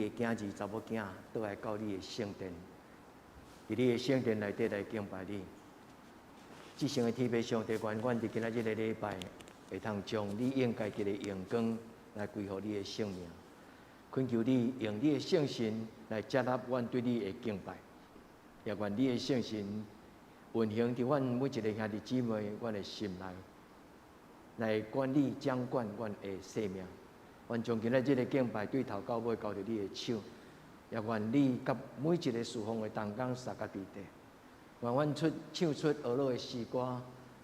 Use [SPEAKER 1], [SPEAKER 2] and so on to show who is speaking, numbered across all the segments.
[SPEAKER 1] 的囝儿、查某囝倒来到你的圣殿，伫你的圣殿内底来敬拜你。至圣的天父上帝，愿阮伫今仔日的礼拜，会通将你应该给的荣光来归乎你的圣名。恳求你用你的圣神来接纳阮对你的敬拜，也愿你的圣神运行伫阮每一个兄弟姊妹阮的心内，来管理掌管阮的生命。愿将今仔日的敬拜对头到尾交伫你的手，也愿你甲每一个侍奉的同工撒甲伫地。愿阮唱出俄罗的诗歌，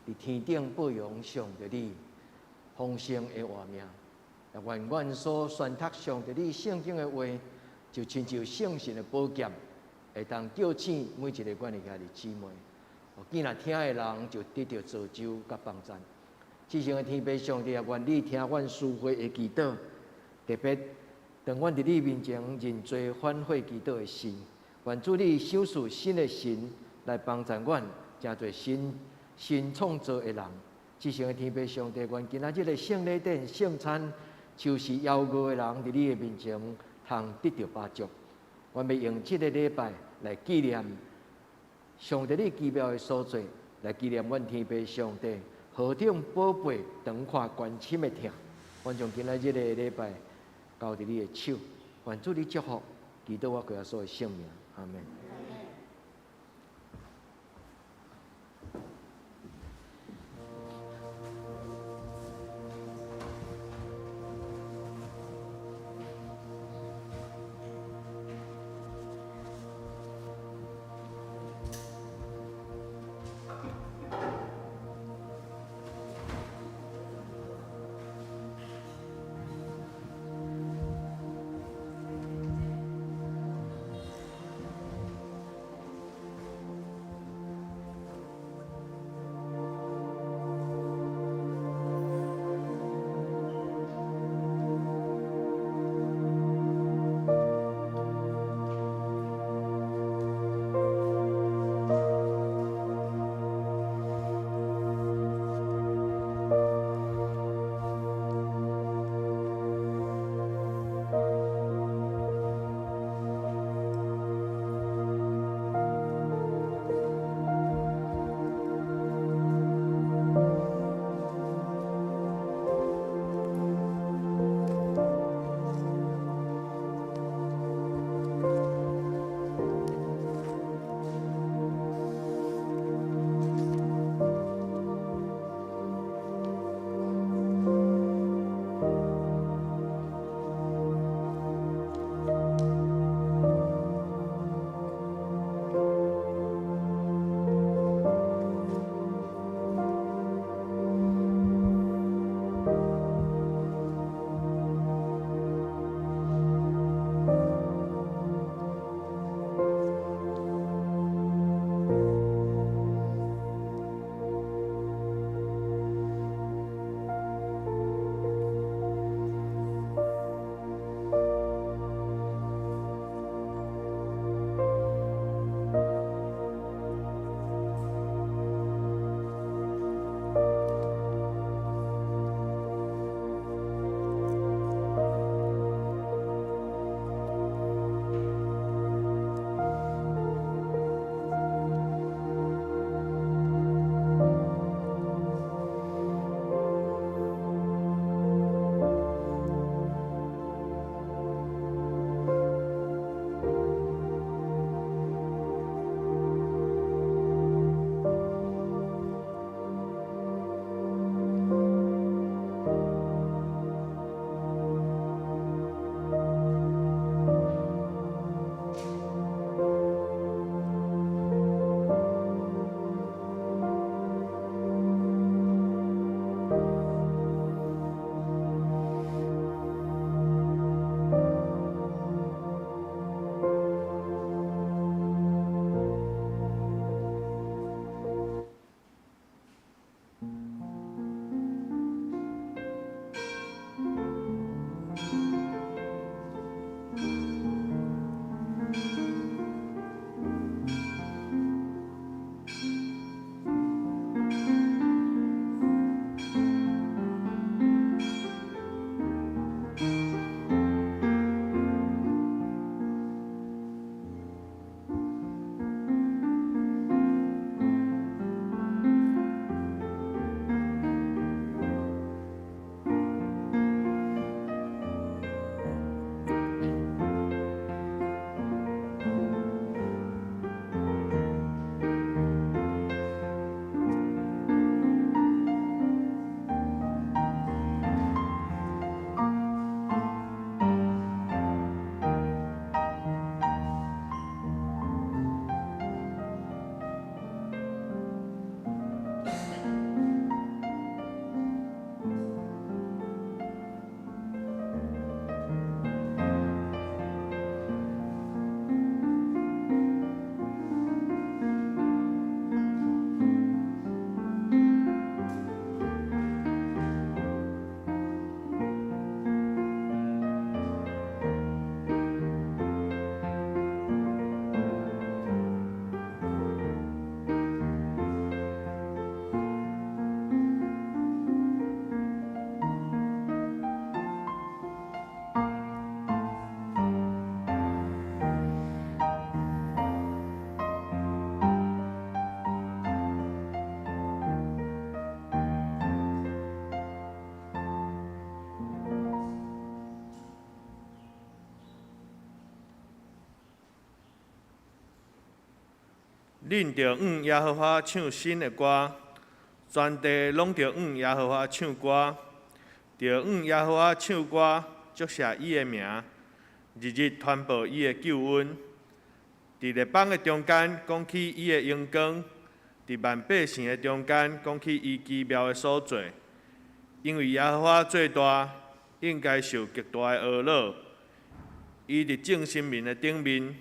[SPEAKER 1] 伫天顶保养上帝你丰盛的画面。也愿阮所宣读上帝你圣经的话，就亲像圣神的宝剑，会当叫醒每一个阮的兄弟姊妹。见若听的人就得到造就甲帮助。至圣的天父上帝，也愿你听阮思会的祈祷，特别当阮伫你面前认罪反悔祈祷的心，愿主你赏赐新的心来帮助阮，真侪新创造的人。至圣的天父上帝，愿今仔日的圣礼典、圣餐，就是邀约的人伫你的面前，通得到帮助。阮要用这个礼拜来纪念上帝你奇妙的所在，来纪念阮天父上帝何等宝贝、长阔关心的疼。阮将今仔日的礼拜交伫你的手，愿主你祝福，祈祷我跪所有圣名，阿门。
[SPEAKER 2] 恁着耶和华唱新的歌，全地拢着耶和华唱歌，着耶和华唱歌，祝谢伊的名，日日传播伊的救恩。伫列邦的中间讲起伊的荣光，伫万百姓的中间讲起伊奇妙的所做。因为耶和华最大，应该受极大的懊恼。伊伫众生民的顶面，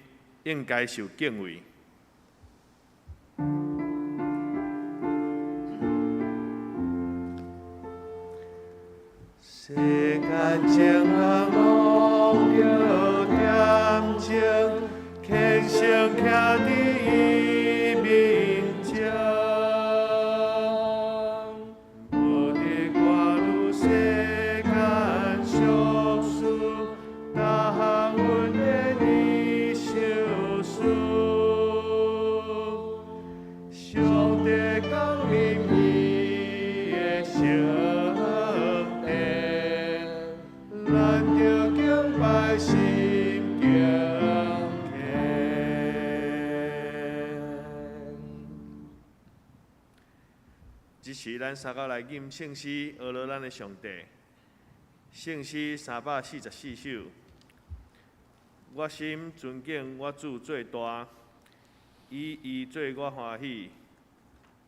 [SPEAKER 2] 应该受敬畏。世间情人拢着恬静，虔诚徛伫伊面前。无伫挂入世间俗事，逐项阮的伊受事。上帝降临伊的圣殿，咱着敬拜心敬虔。即时咱三角来念圣诗，学了咱的上帝。圣诗344首。我心尊敬我主最大，以做我欢喜。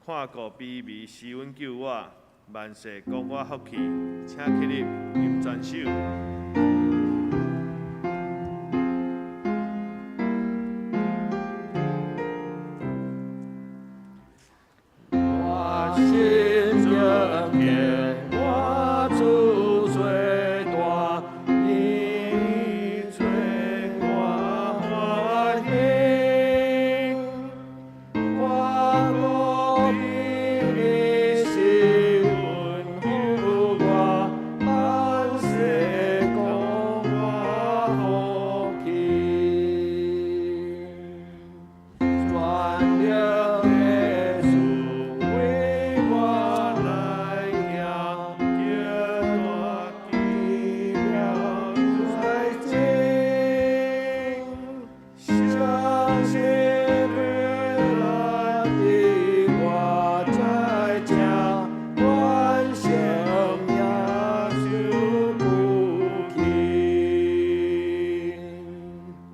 [SPEAKER 2] 看顾卑微，施恩救我，万世讲我福气。请起立，念全首。我心尊敬我主最大，以做我欢喜。我故伊施恩救我，万世讲我福气。全力的主为我来行，叫大奇妙在前。相信未来的我在家，万圣耶稣不轻。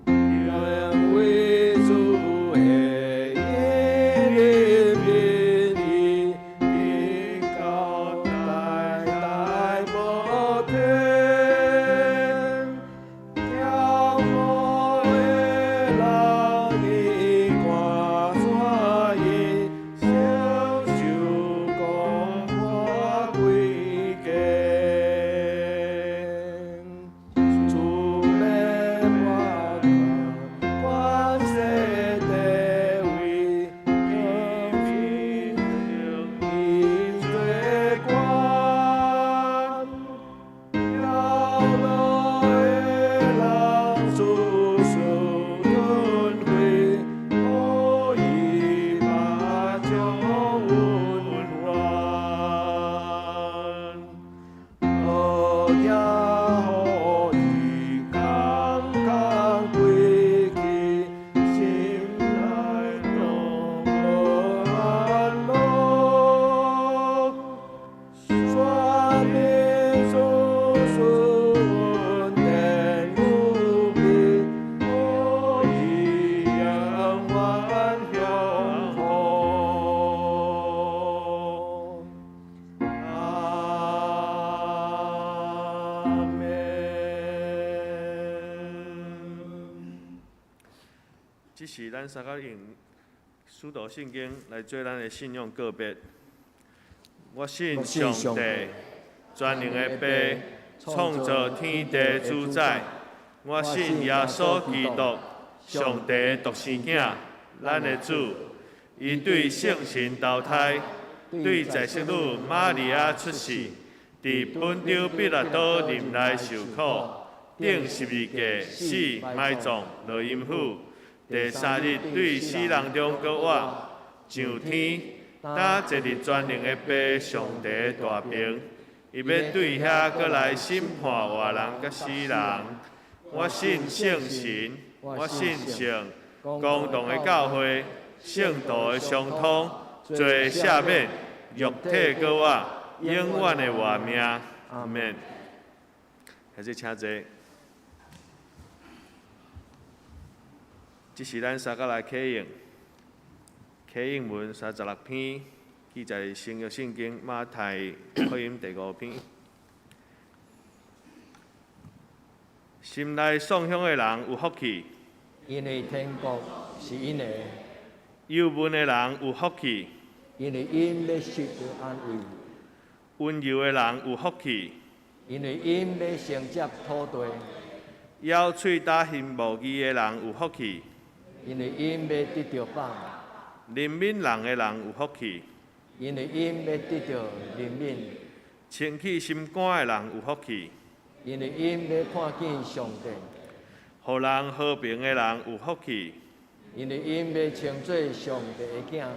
[SPEAKER 2] 愿为主的耶利米的高代代无停。眺望的人伊看山伊，享受光华贵根。主的我看，万世地位，天命伊最高。要落的人速速轮回，可以把将温暖。好听好伊刚刚归去，心内拢无安乐。全民速速稳定有平，可以永远享福。阿门。这是咱三角用使徒圣经来做咱的信仰告别。我信上帝，全能的父，创造天地的主宰。我信耶稣基督，上帝的独生囝，咱的主。伊对圣神投胎，对在世女玛利亚出世，伫本丢彼拉多任内受苦，顶12架死埋葬落阴府，第3日对死人中搁活，上天。打坐伫全能的父上帝的大屏，伊要对遐搁来审判活人甲死人。我信圣神，我信圣，公道的教会，圣道的相通，做赦免肉体过我永远的活命。阿免。开始请坐。这是咱三角来启应，启应文36篇，记载新约圣经马太福音第5篇。心内丧香的人有福气，
[SPEAKER 1] 因为天国是因的；
[SPEAKER 2] 忧闷的人有福气，
[SPEAKER 1] 因为因要受到安慰；
[SPEAKER 2] 温柔的人有福气，
[SPEAKER 1] 因为因要承接土地；
[SPEAKER 2] 咬喙打心无义的人有福气，
[SPEAKER 1] 因为因要得到饱；
[SPEAKER 2] 怜悯人的人有福气，
[SPEAKER 1] 因为因要得到怜悯；
[SPEAKER 2] 清气心肝的人有福气，
[SPEAKER 1] 因为因要看见上帝；
[SPEAKER 2] 互人和平的人有福气，
[SPEAKER 1] 因为因要称做上帝的囝；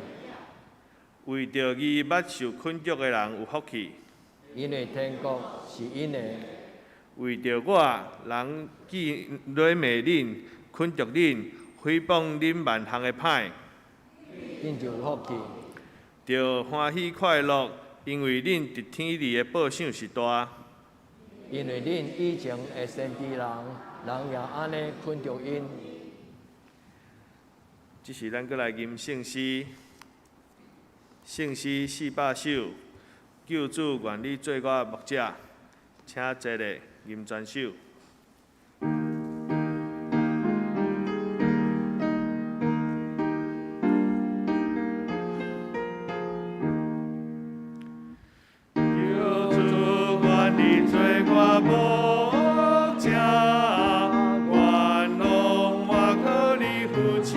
[SPEAKER 2] 为着义捌受困窘的人有福气，
[SPEAKER 1] 因为天国是因的；
[SPEAKER 2] 为着我人记软骂恁、困着恁、诽谤恁万项的歹，
[SPEAKER 1] 恁就有福气；
[SPEAKER 2] 着欢喜快乐，因为恁伫天里的报赏是大。
[SPEAKER 1] 因为恁以前会先知人，人也安尼困着因。
[SPEAKER 2] 这是咱过来吟圣诗，圣诗400首，救主愿你做我牧者，请坐咧吟全首。救主愿你做我牧者，愿拢我靠你扶持。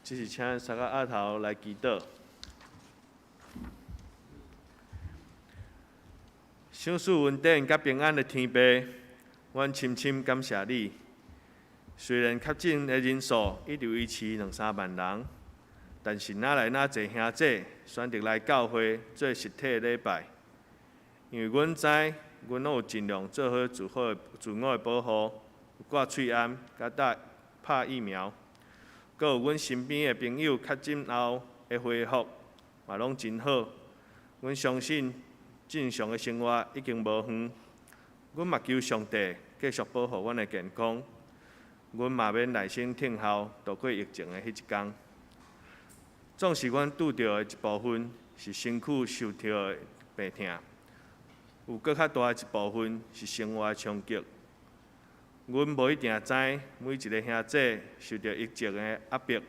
[SPEAKER 2] 这是请三个阿头来祈祷。赏赐稳定甲平安的天父，阮深深感谢你。虽然确诊的人数一直维持2-3万人，但是哪来哪侪兄弟选择来教会做实体礼拜？因为阮知，阮拢有尽量做好自我的保护，挂喙安，甲拍疫苗。阁有阮身边的朋友确诊后的恢复，嘛拢真好。阮相信正常的生活已经无远。阮嘛求上帝继续保护阮的健康。阮嘛免耐心听候度过疫情的迄一天。总是阮拄着的一部分是身躯受到的病痛，有搁较大的一部分是生活的冲击。阮无一定知每一个兄弟受到疫情的压迫，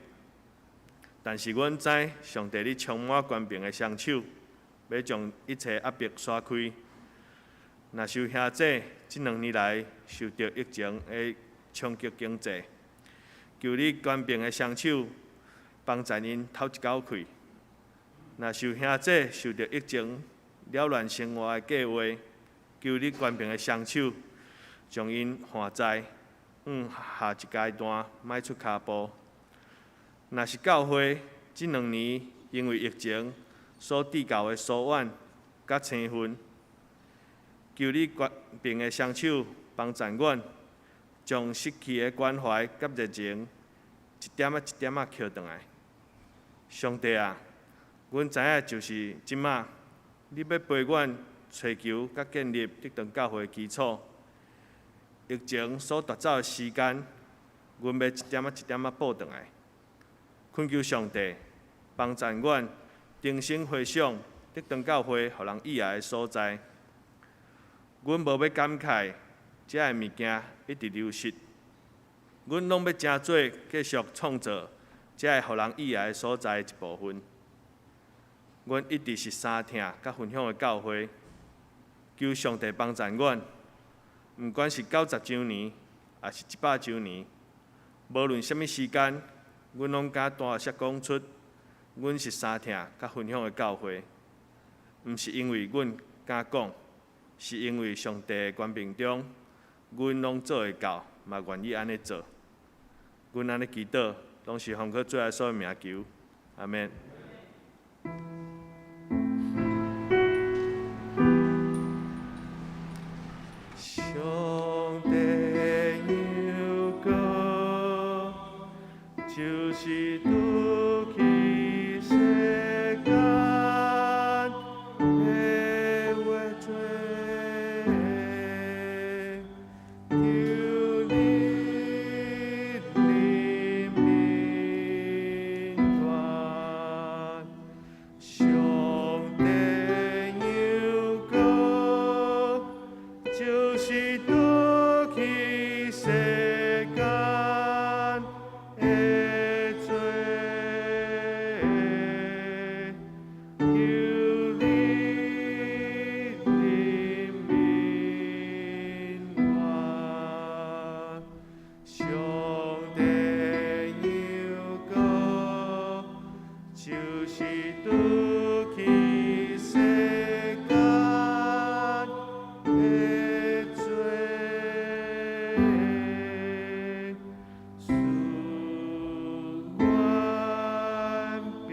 [SPEAKER 2] 但是阮知上帝你充满权柄的双手，要将一切压迫刷开。若受兄弟这2年来受到疫情的冲击经济，求你权柄的双手帮助因透一口气。若受兄弟受到疫情扰乱生活的计划，求你权柄的双手将因化在下一阶段迈出脚步。若是教会这2年因为疫情所递交的疏远甲青分，求你权柄的双手帮助阮，将失去的关怀甲热情一点仔一点仔捡回来。上帝啊，阮知影就是即马，你要陪阮追求甲建立这堂教会的基础。疫情所夺走的时间，阮要一点仔一点仔补回来。恳求上帝帮助阮重新回想这堂教会互人意爱的所在。阮无要感慨遮个物件一直流失，阮拢要真做继续创造遮个互人意爱的所在的一部分。阮一直是相听甲分享的教会，求上帝帮助阮。毋管是90周年，还是100周年，无论什么时间，阮拢敢大声讲出，阮是相听甲分享的教会。毋是因为阮敢讲，是因为上帝的权柄中，阮拢做会到，嘛愿意安尼做。阮安尼祈祷，拢是奉靠主耶稣的名求，阿免。上帝有歌，就是拄起世间的话做，求你怜悯我。上帝有歌，就是拄起世间的罪，求你怜悯我。上帝有歌，就是拄起世间的罪，赐阮平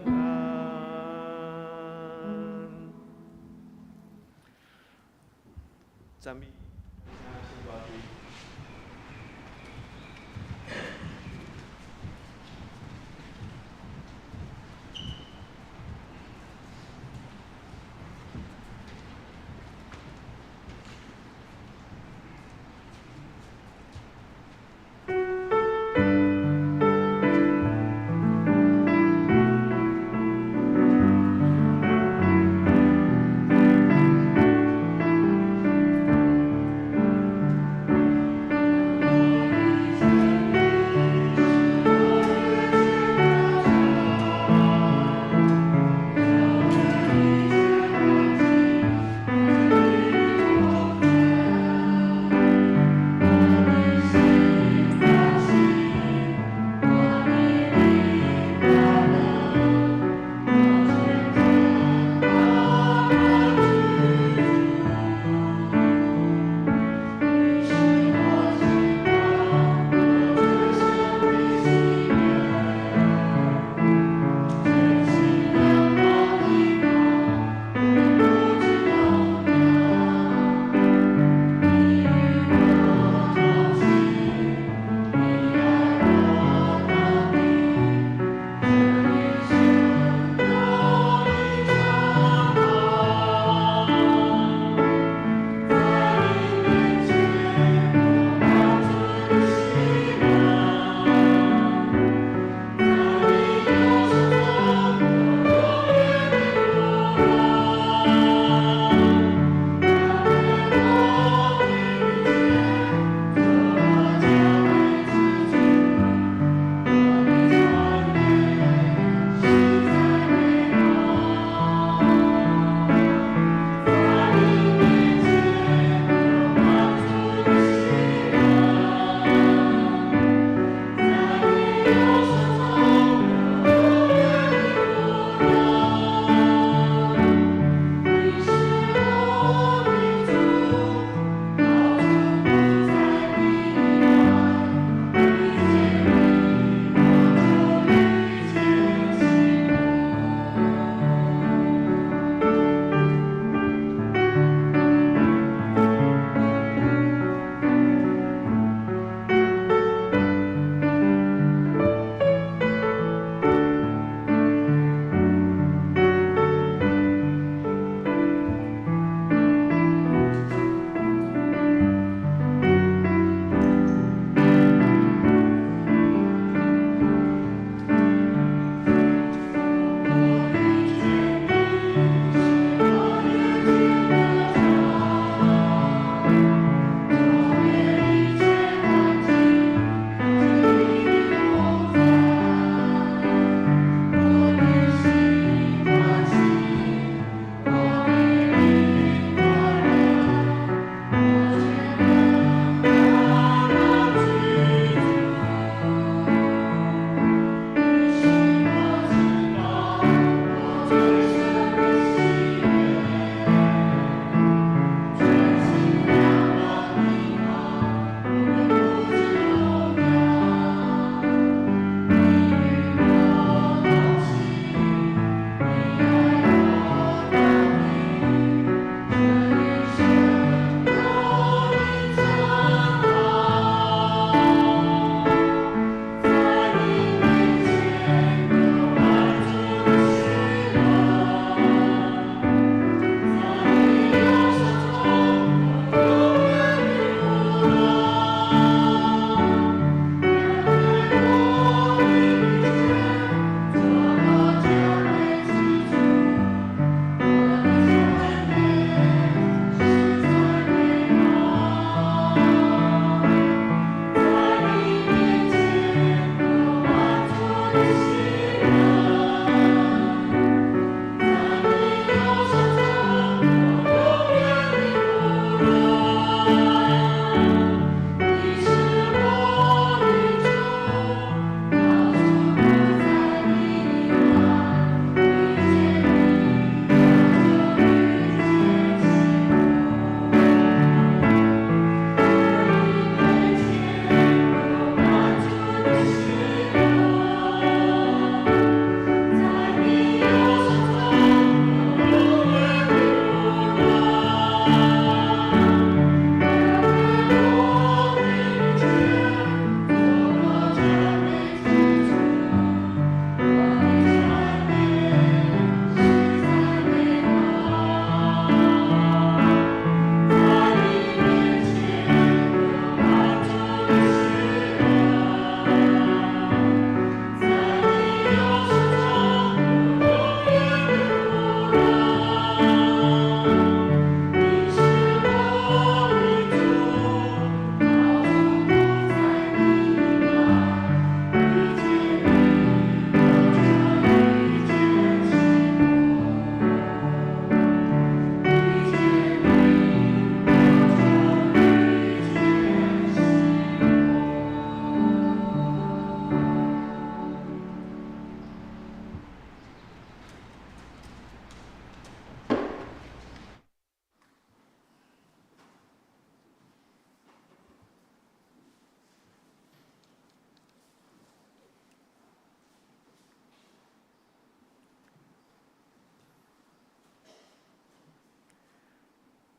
[SPEAKER 2] 安。赞美。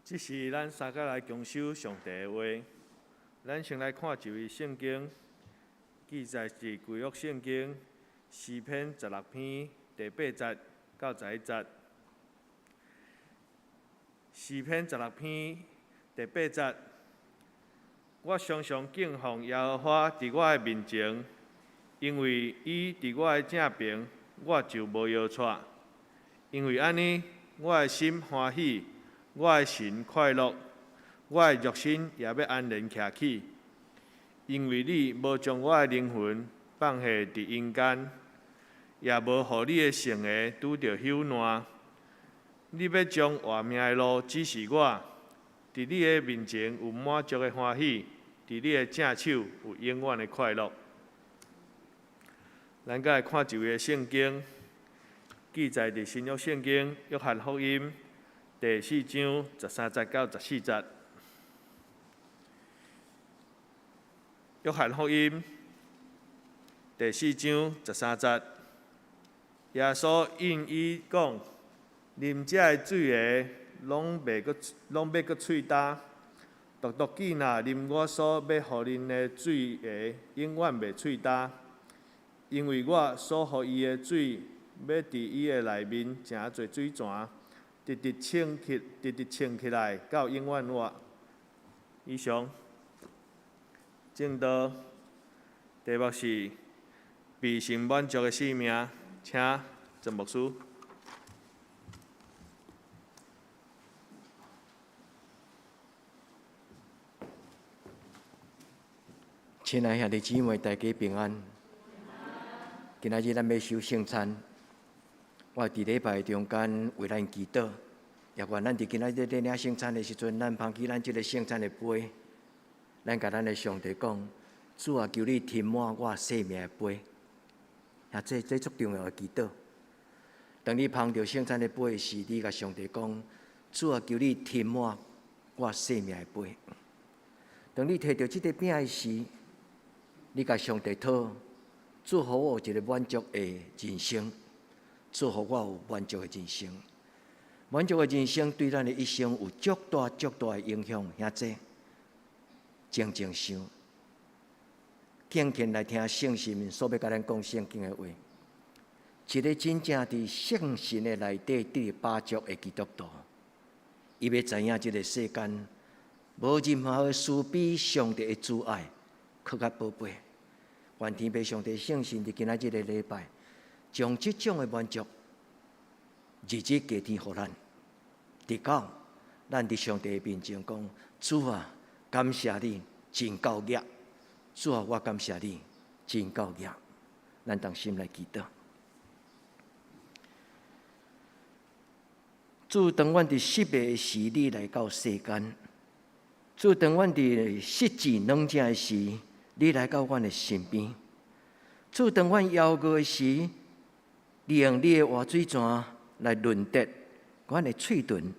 [SPEAKER 2] 这是咱三个来共修上帝的话。咱先来看一位圣经，记载是旧约圣经诗篇16篇第8节到11节。诗篇16篇第8节，我常常敬奉耶和华伫我的面前，因为伊伫我的正边，我就无摇掣。因为安尼，我的心欢喜，我的神快乐，我的肉身也要安然徛起。因为你无将我的灵魂放下伫阴间，也无互你的圣个拄着朽烂。你要将活命的路指示我，伫你的面前有满足的欢喜，伫你的正手有永远的快乐。咱再来看一位圣经，记载伫新约圣经约翰福音第4章13节到14节。约翰福音第4章13节，耶稣应伊讲：啉这的水个，拢袂阁喙焦，独独记若啉我所要互恁的水个，永远袂喙焦。因为我所互伊的水，要伫伊的内面诚侪水泉，直直清起来到永远活。以上。正道题目是被神满足的生命，请曾牧师。
[SPEAKER 1] 亲爱兄弟姊妹，大家平安。今仔日咱要守圣餐，我伫礼拜中间为咱祈祷，也愿咱伫今仔日在领圣餐的时阵，咱捧起咱即个圣餐的杯。咱甲咱的上帝讲，主啊，求你填满我生命的杯。啊，这足重要的祈祷。当你捧着圣餐的杯时，你甲上帝讲，主啊，求你填满我生命的杯。当你摕到这个饼的时，你甲上帝讨，主互我有一个满足的人生，主互我有满足的人生。满足的人生对咱的一生有足大的影响，兄弟。静静想，静静来听圣神所要甲咱讲圣经的话。一个真正伫圣神的内底得把握的基督徒，伊要知影即个世间无任何的事比上帝的主爱更较宝贝。愿天父上帝圣神伫今仔日的礼拜，将即种的满足日日加添互咱，直到咱伫上帝的面前讲：主啊！感谢你，真够额！主啊，我感谢你，真够额！咱同心来祈祷。主，当阮伫失败的时，你来到世间；主，当阮伫失志软正的时，你来到阮的身边；主，当阮枵饿的时，你用你的活水泉来润泽阮的喙唇，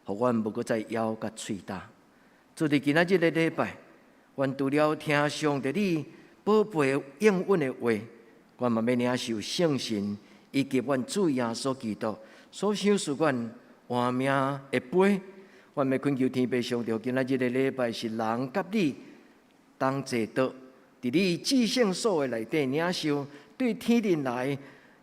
[SPEAKER 1] 互阮无搁再枵甲喙焦。主伫今仔日的礼拜，阮除了听上帝你宝贝应允的话，阮嘛要领受圣神以及阮主耶稣基督所享受阮活命的杯。阮要恳求天父上帝，今仔日的礼拜是人甲你同坐倒，伫你至圣所的内底领受对天人来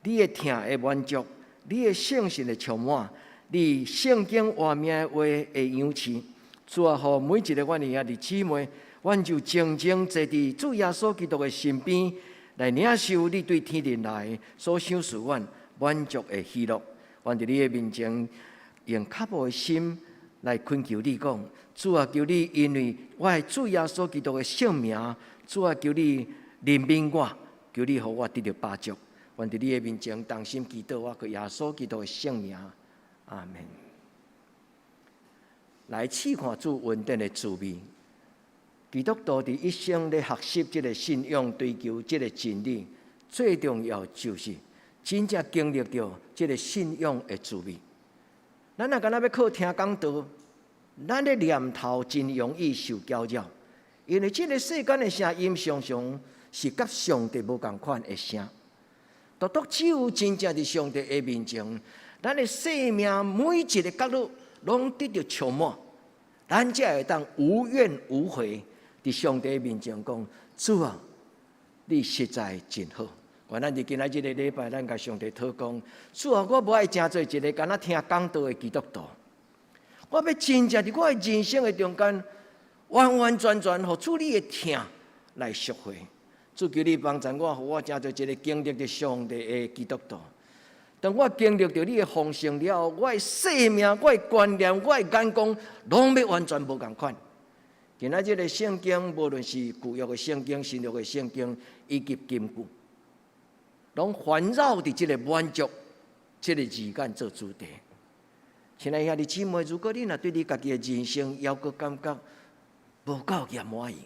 [SPEAKER 1] 你的听的满足，你的圣神的充满，你圣经活命的话的养赐。主啊，互每一个阮的兄弟姊妹，阮就静静坐伫主耶稣基督的身边，来领受你对天人来所享受阮满足的喜乐。阮伫你的面前，用渴慕的心来恳求你讲：主啊，求你因为我的主耶稣基督的圣名，主啊，求你怜悯我，求你互我得到把助。阮伫你的面前同心祈祷，我靠耶稣基督的圣名，阿门。来试看主稳定的滋味。基督徒伫一生咧学习这个信仰，追求这个真理，最重要就是真正经历到这个信仰的滋味。咱若敢若要靠听讲道，咱的念头真容易受搅扰，因为这个世间的声音常常是甲上帝无共款的声。独独只有真正伫上帝的面前，咱的生命每一个角落拢得到充满，咱才会当无怨无悔，伫上帝面前讲：主啊，你实在真好。我咱伫今仔日个礼拜，咱甲上帝讨讲：主啊，我无爱真做一个敢若听讲道的基督徒，我要真正伫我的人生的中间，完完全全互主你的听来赎回。主求你帮助我，互我真做一个经历着上帝的基督徒。当我经历到你的丰盛了后，我的生命、我的观念、我的眼光，拢要完全无共款。今仔日的圣经，无论是旧约的圣经、新约的圣经，以及金句，拢环绕伫这个满足、这个字眼做主题。亲爱兄弟姊妹，如果你若对你家己的人生还阁感觉无够圆满意，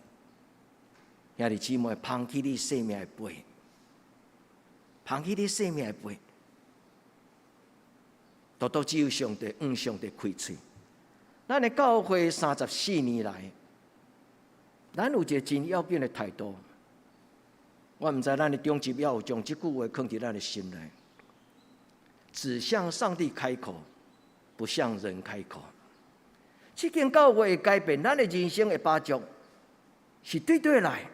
[SPEAKER 1] 兄弟姊妹，放弃你生命的杯，放弃你生命的杯。独独只有上帝，上帝开喙。咱的教会34年来，咱有一个真要紧的态度。我毋知咱的中级要有将这句话放伫咱的心内，只向上帝开口，不向人开口。这间教会会改变咱的人生的巴掌，是对来。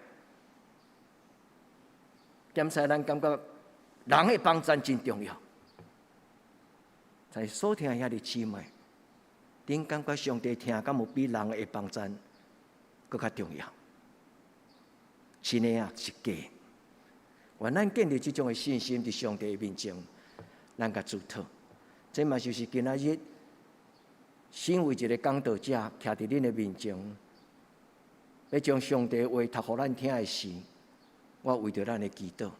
[SPEAKER 1] 兼且咱感觉人的帮助真重要。在所听兄弟姊妹，恁感觉上帝听，敢有比人的帮助更较重要？真的啊，是假？愿咱建立这种的信心，伫上帝的面前，咱甲主讨。这嘛就是今仔日，身为一个讲道者，徛伫恁的面前，要将上帝的话读互咱听的时，我为着咱的祈祷，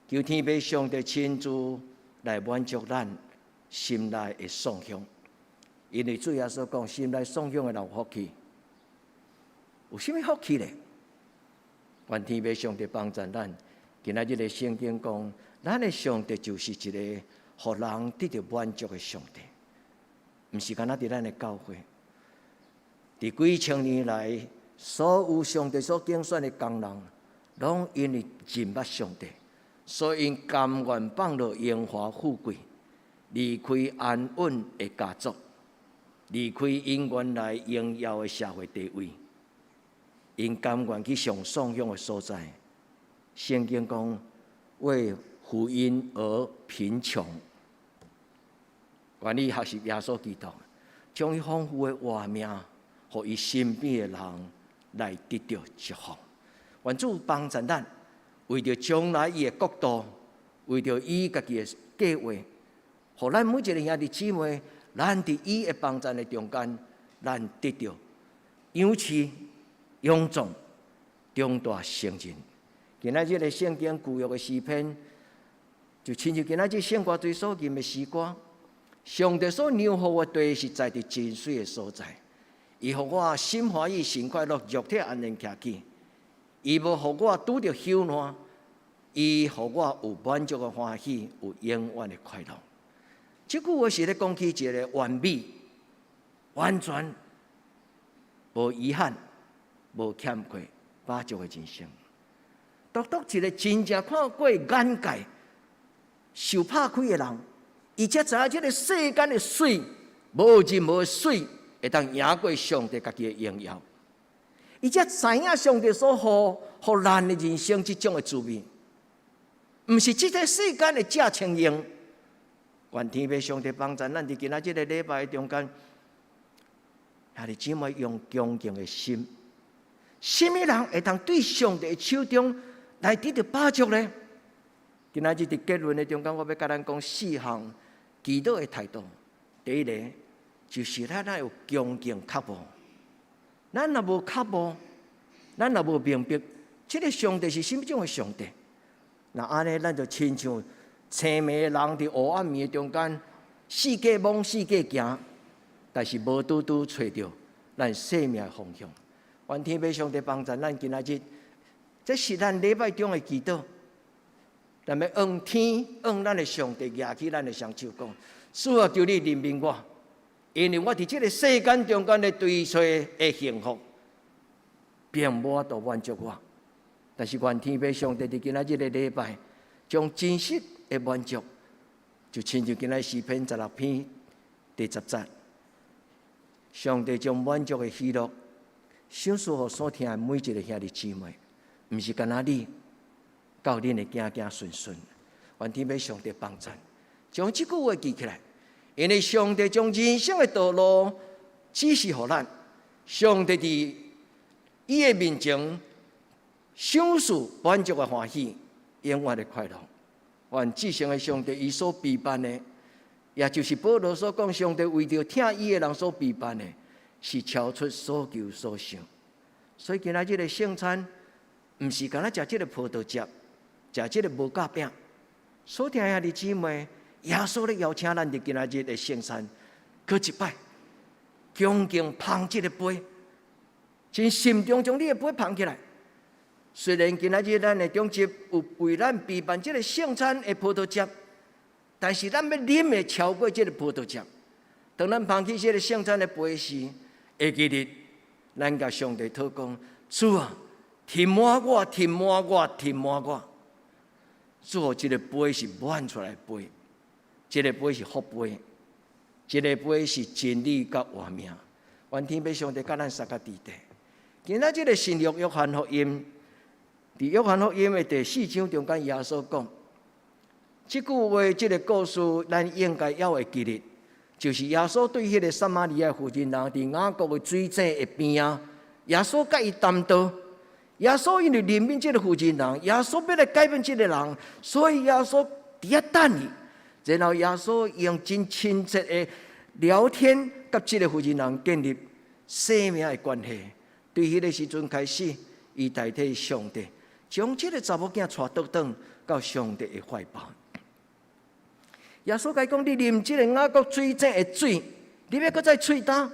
[SPEAKER 1] 求天父上帝亲自来满足咱心内的爽享。因为主耶稣讲，心内爽享的人有福气。有啥物福气呢？愿天父上帝帮助咱。今仔日的圣经讲，咱的上帝就是一个互人得到满足的上帝，毋是干那伫咱的教会。伫几千年来，所有上帝所拣选的工人，拢因为认捌上帝，所以因甘愿放落荣华富贵，离开安稳的家族，离开因原来荣耀的社会地位，因甘愿去上爽享的所在。圣经讲，为福音而贫穷。愿意学习耶稣基督，将伊丰富的活命，互伊身边的人来得到祝福。愿主帮助咱，为着将来伊的国度，为着伊家己的计划，互咱每一个兄弟姊妹，咱伫伊的帮助的中间，咱得到勇气、勇壮、重大成人。今仔日的圣经旧约的诗篇，就亲像今仔日圣歌队所吟的诗歌。上帝所留予我地是在伫真水的所在，伊互我心欢喜、心快乐、肉体安宁徛起。伊无互我拄着休难，伊互我有满足的欢喜，有永远的快乐。这句话是咧讲起一个完美、完全无遗憾、无欠缺、满足的人生。独独一个真正看过眼界、受拍开的人，伊才知影这个世间的水，无任何水会当赢过上帝家己的荣耀。伊才知影上帝所予咱的人生这种的滋味，毋是这个世间的假清用。愿天父上帝帮助咱伫今仔日个礼拜中间，兄弟姊妹用恭敬的心，什么人会当对上帝的手中来得到帮助呢？今仔日伫结论的中间，我要甲咱讲4项祈祷的态度。第一个就是咱有恭敬脚步，咱若无脚步，咱若无明白这个上帝是什么种的上帝，那安尼咱就亲像青迷的人伫黑暗暝中间，四界望四界行，但是无拄拄找到咱生命的方向。愿天父上帝帮助咱今仔日。这是咱礼拜中的祈祷，咱要向天、向咱的上帝举起咱的双手，讲：主啊，求你怜悯我，因为我伫这个世间中间的追找的幸福，并无都满足我。但是愿天父上帝伫今仔日的礼拜，将真实的满足，就亲像今仔诗篇16篇第10节：上帝将满足的喜乐享受予所听的每一个兄弟姊妹，毋是干那你，到恁的行行顺顺。愿天父上帝帮助，将这句话记起来，因为上帝将人生的道路指示予咱，上帝伫伊的面前享受满足的欢喜，永远的快乐。愿至圣的上帝伊所备办的，也就是保罗所讲，上帝为着听伊的人所备办的，是超出所求所想。所以今仔日的圣餐，毋是干那食这个葡萄汁，食这个无甲饼。所听兄弟姊妹，耶稣咧邀请咱伫今仔日的圣餐，搁一摆，恭敬捧这个杯，真心中将你的杯捧起来。虽然今仔日咱的中集有为咱备办这个圣餐的葡萄汁，但是咱要啉的超过这个葡萄汁。当咱捧起这个圣餐的杯时，会记得咱甲上帝祷告：主啊，填满我，填满我，填满我。主，这个杯是满出来的杯，这个杯是福杯，这个杯是真理甲活命。愿天父上帝甲咱三个地地。今仔这个新约约翰福音，伫约翰福音的第4章中间，耶稣讲，这句话，这个故事，咱应该要会记得，就是耶稣对迄个撒玛利亚妇人人伫雅各的水井的边啊，耶稣甲伊谈道。耶稣因为怜悯这个妇人人，耶稣要来改变这个人，所以耶稣伫遐等伊。然后耶稣用真亲切的聊天，甲这个妇人人建立生命的关系。对迄个时阵开始，伊代替上帝，将这个查某囝带倒到上帝的怀抱。耶稣甲伊讲：你啉这个雅各水井的水，你要搁再喙干，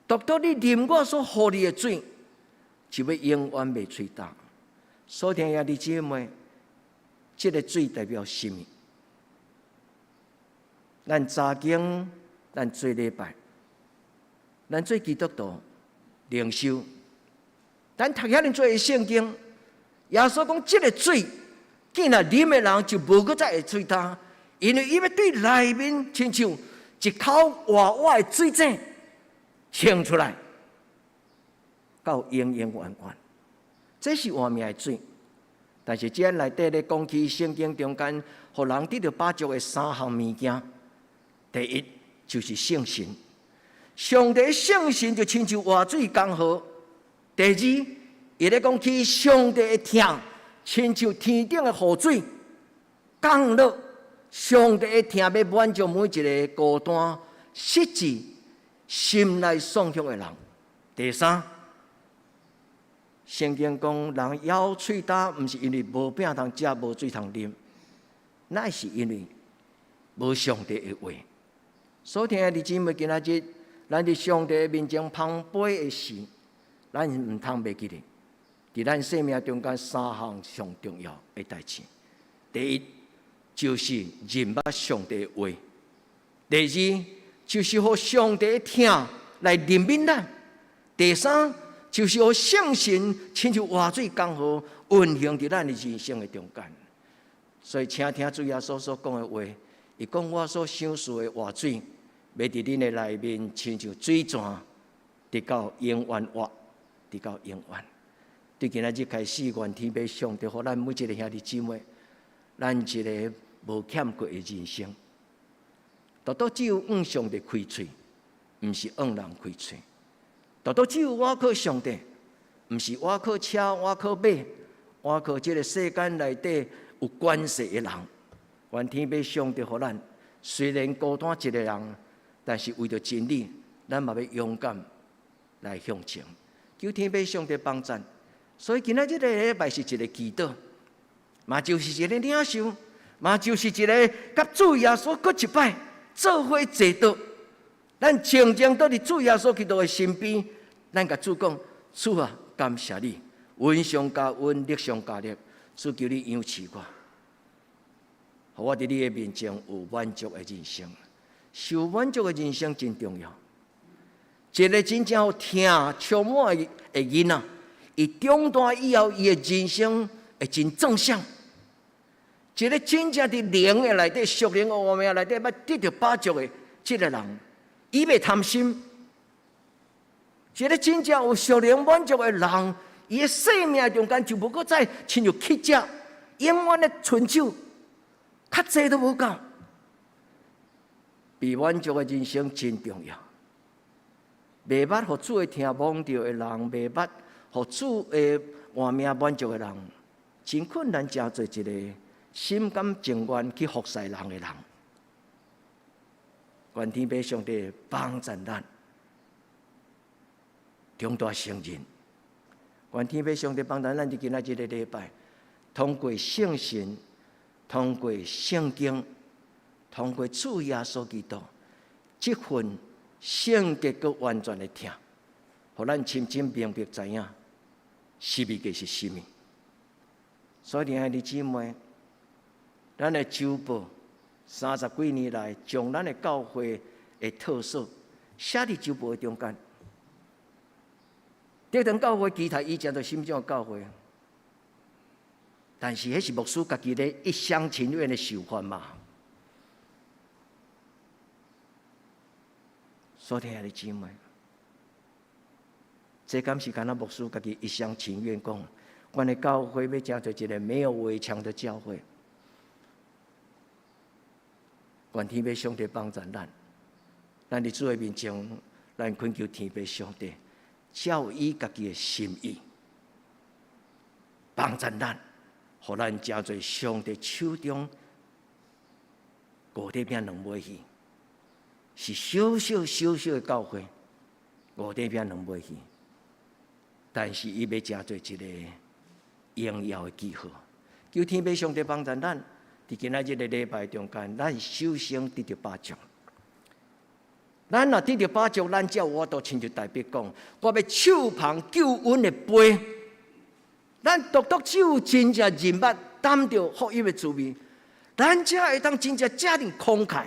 [SPEAKER 1] 独到你啉我所予你的水。就要永远袂吹干。所听兄弟姊妹，这个水代表什么？咱早经，咱做礼拜，咱做基督徒灵修，咱读遐尼做的圣经。耶稣讲，这个水，既然啉的人就无搁再会吹干，因为伊要对内面亲像一口活活的水井冲出来。到永永远远，这是活命的水。但是，这内底咧讲起圣经中间，互人得到把握的3项物件。第一就是圣神，上帝圣神就亲像活水江河。第二，伊咧讲起上帝的听，亲像天顶的雨水降落。上帝的听要满足每一个孤单、失志、心内丧向的人。第三。圣经讲，人咬喙干，毋是因为无饼通食，无水通啉，乃是因为无上帝的话。所听的姊妹，今仔日咱伫上帝的面前捧杯的时，咱毋通袂记得，伫咱生命中间3项上重要的代志。第一，就是认捌上帝的话；第二，就是互上帝的听来怜悯咱；第三，就是互圣神亲像活水江河运行伫咱的人生的中间。所以，请听主耶稣所讲的话，伊讲我所想事的活水，要伫恁的内面亲像水泉，直到永远活，直到永远。对今仔日开始，愿天父上帝，互咱每一个兄弟姊妹，咱一个无欠过的人生，都只有向上帝开嘴，毋是向人开嘴。都只有我靠上帝，毋是我靠车，我靠马，我靠这个世间内底有关系的人。愿天父上帝互咱，虽然孤单一个人，但是为着真理，咱嘛要勇敢来向前。求天父上帝帮助。所以今仔日个礼拜是一个祈祷，嘛就是一个领受，嘛就是一个甲主耶稣搁一摆做伙坐倒。咱静静倒伫主耶稣基督的身边。咱甲主讲，主啊，感谢你，恩上加恩，力上加力，主求你养赐我，互我伫你的面前有满足的人生。受满足的人生真重要。一个真正有听充满的囡仔，伊长大以后，伊的人生会真正向。一个真正伫灵的内底、属灵的活命内底，要得到把握的这个人，伊袂贪心。一个真正有属灵满足的人，伊的生命中间就无搁再亲像乞食，永远的伸手，较济都无够。被满足的人生真重要。袂捌互主的听望着的人，袂捌互主的换命满足的人，真困难真做一个心甘情愿去服侍人的人。愿天父上帝帮助咱，重大圣人。愿天父上帝帮助咱伫今仔日个礼拜，通过圣神，通过圣经，通过主耶稣基督，这份圣洁佮完全的听，互咱深深明白知影，是物嘅是甚物。所以，爱弟姊妹，咱的周报30几年来，将咱的教会的特色写伫周报中间。这堂教会其他以前就什么种教会，但是迄是牧师家己咧一厢情愿的想法嘛。所以，爱弟姊妹，这敢是敢若牧师家己一厢情愿讲，阮的教会要成做一个没有围墙的教会。愿天父上帝帮助咱，咱伫主的面前，咱恳求天父上帝照伊家己的心意，帮助咱，互咱成做上帝手中5块饼2尾鱼。是小小的教会，5块饼2尾鱼，但是伊要成做一个荣耀的记号。求天父上帝帮助咱，伫今仔日个礼拜中间，咱首先得到8祝。咱若得到8祝，咱才有法度亲像大笔讲，我要手捧救恩的杯。咱独只有真正认捌担着福音的滋味，咱才会当真正遮定慷慨。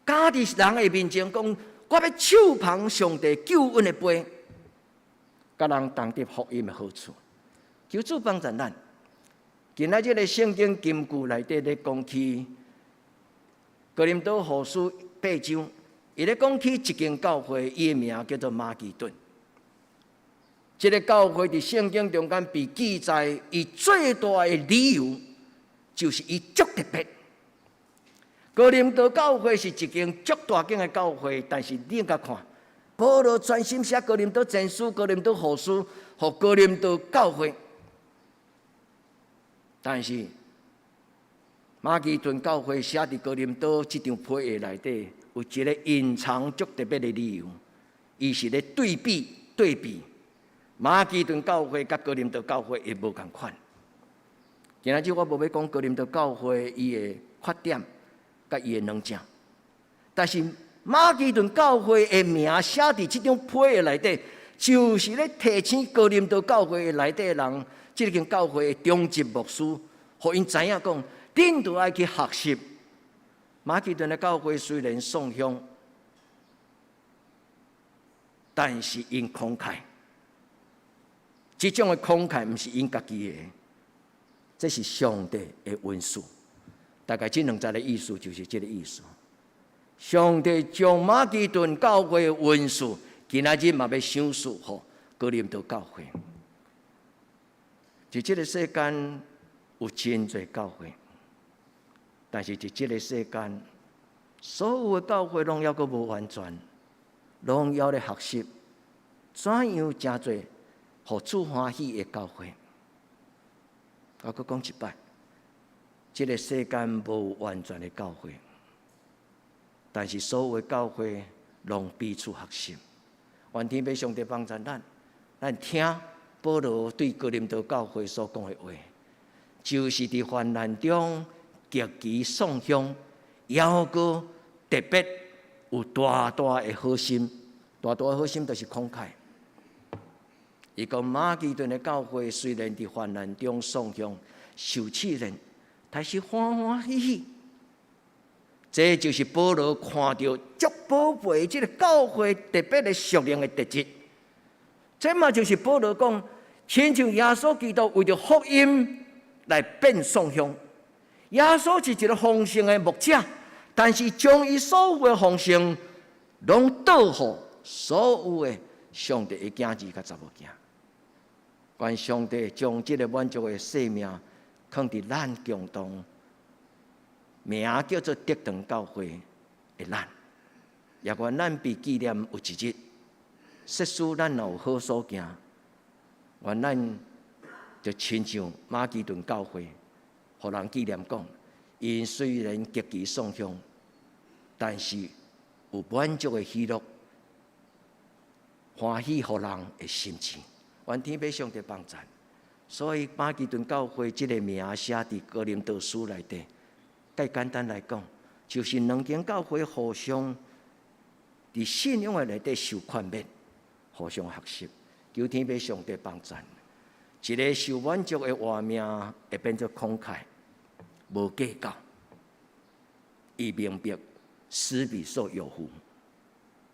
[SPEAKER 1] 家伫人的面前讲，我要手捧上帝救恩的杯，甲人同得福音的好处。求主帮助咱。今仔日个圣经金句内底咧讲起哥林多后书8章，伊咧讲起一间教会，伊的名叫做马其顿。这个教会伫圣经中间被记载，伊最大的理由就是伊足特别。哥林多教会是一间足大间的教会，但是你甲看，保罗专心写哥林多前书、哥林多后书，和哥林多教会。但是马其顿教会写伫哥林多这张批页内底，有一个隐藏足特别的理由，伊是咧对比马其顿教会甲哥林多教会会无共款。今仔日我无要讲哥林多教会伊的缺点。甲伊的软项，但是马其顿教会的名写伫这种批的内底，就是咧提醒哥林多教会的内底的人，这间教会的中级牧师，互因知影讲，恁都爱去学习。马其顿的教会虽然送香，但是因慷慨，这种的慷慨毋是因家己的，这是上帝的恩赐。大概这2节的意思就是这个意思。上帝将马其顿教会的恩赐，今仔日嘛要赏赐予哥林多教会。在这个世间有真侪教会，但是在这个世间，所有的教会拢还阁无完全，拢要咧学习怎样真侪互主欢喜的教会。我阁讲一摆。这个世间无完全的教会，但是所有的教会拢彼此学习。愿天父上帝帮助咱听保罗对哥林多教会所讲的话，就是伫患难中极其颂香，还阁特别有大大的好心，大大的好心就是慷慨。伊讲马其顿的教会虽然伫患难中颂香，受试炼。但是欢欢喜喜，这就是保罗看到足宝贝这个教会特别的属灵的特质。这嘛就是保罗讲，亲像耶稣基督为着福音来变颂香。耶稣是一个丰盛的牧者，但是将伊所有的丰盛拢倒予所有的上帝会惊字甲查某囝。愿上帝将这个满足的生命放伫咱共同，名叫做德堂教会的咱，也愿咱被纪念有一日，设使咱若有好所行，愿咱就亲像马其顿教会，互人纪念讲，因虽然极其丧凶，但是有满足的喜乐，欢喜互人的心情。愿天父上帝帮助。所以马其顿教会这个名写伫哥林多书内底，介简单来讲，就是两间教会互相伫信仰的内底受劝勉，互相学习，求天父上帝帮助。一个受满足的活命会变作慷慨，无计较，以明白施比受有福。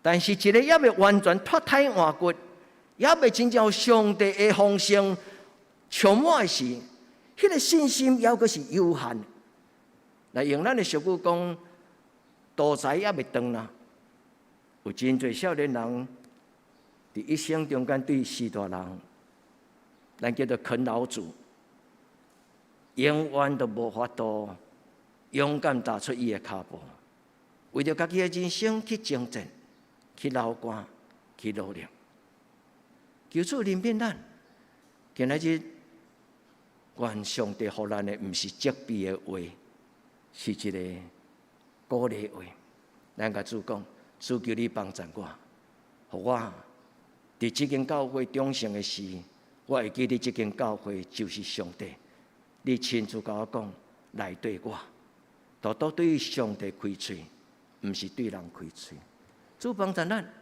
[SPEAKER 1] 但是一个也未完全脱胎换骨，也未真正上帝的丰盛充满的时，迄个信心也阁是有限。来用咱的俗语讲，道财也未断啦。有真侪少年人伫一生中间对四大人，咱叫做啃老族，永远都无法度勇敢踏出伊的脚步，为着家己的人生去征战、去流汗、去努力。求主怜悯咱，今仔日愿上帝予咱的，毋是责备的话，是一个鼓励的话。咱甲主讲，主求你帮助我，互我伫即间教会忠诚的时，我会记得即间教会就是上帝。你亲自甲我讲，来对我，多多对上帝开嘴，毋是对人开嘴。主帮助咱。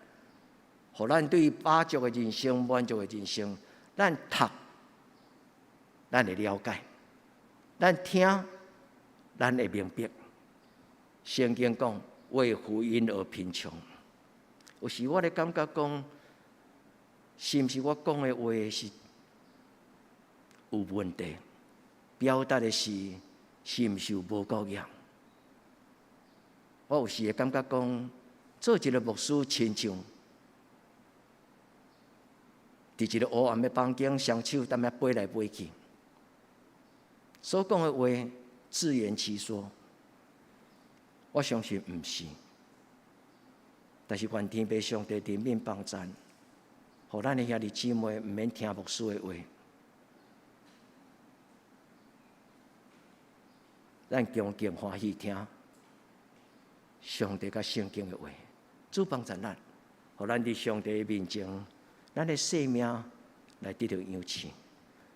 [SPEAKER 1] 互咱对饱足的人生、满足的人生，咱读，咱会了解；咱听，咱会明白。圣经讲为福音而贫穷，有时我咧感觉讲，是毋是我讲的话是有问题？表达的是毋是有无够样？我有时会感觉讲，做一个牧师亲像。伫一个黑暗的房间，双手踮遐飞来飞去，所讲的话自圆其说。我相信毋是，但是愿天父上帝怜悯帮助，互咱的兄弟姊妹毋免听牧师的话，咱恭敬欢喜听上帝甲圣经的话。主帮助咱，互咱伫上帝的面前。咱的生命来得到养赐，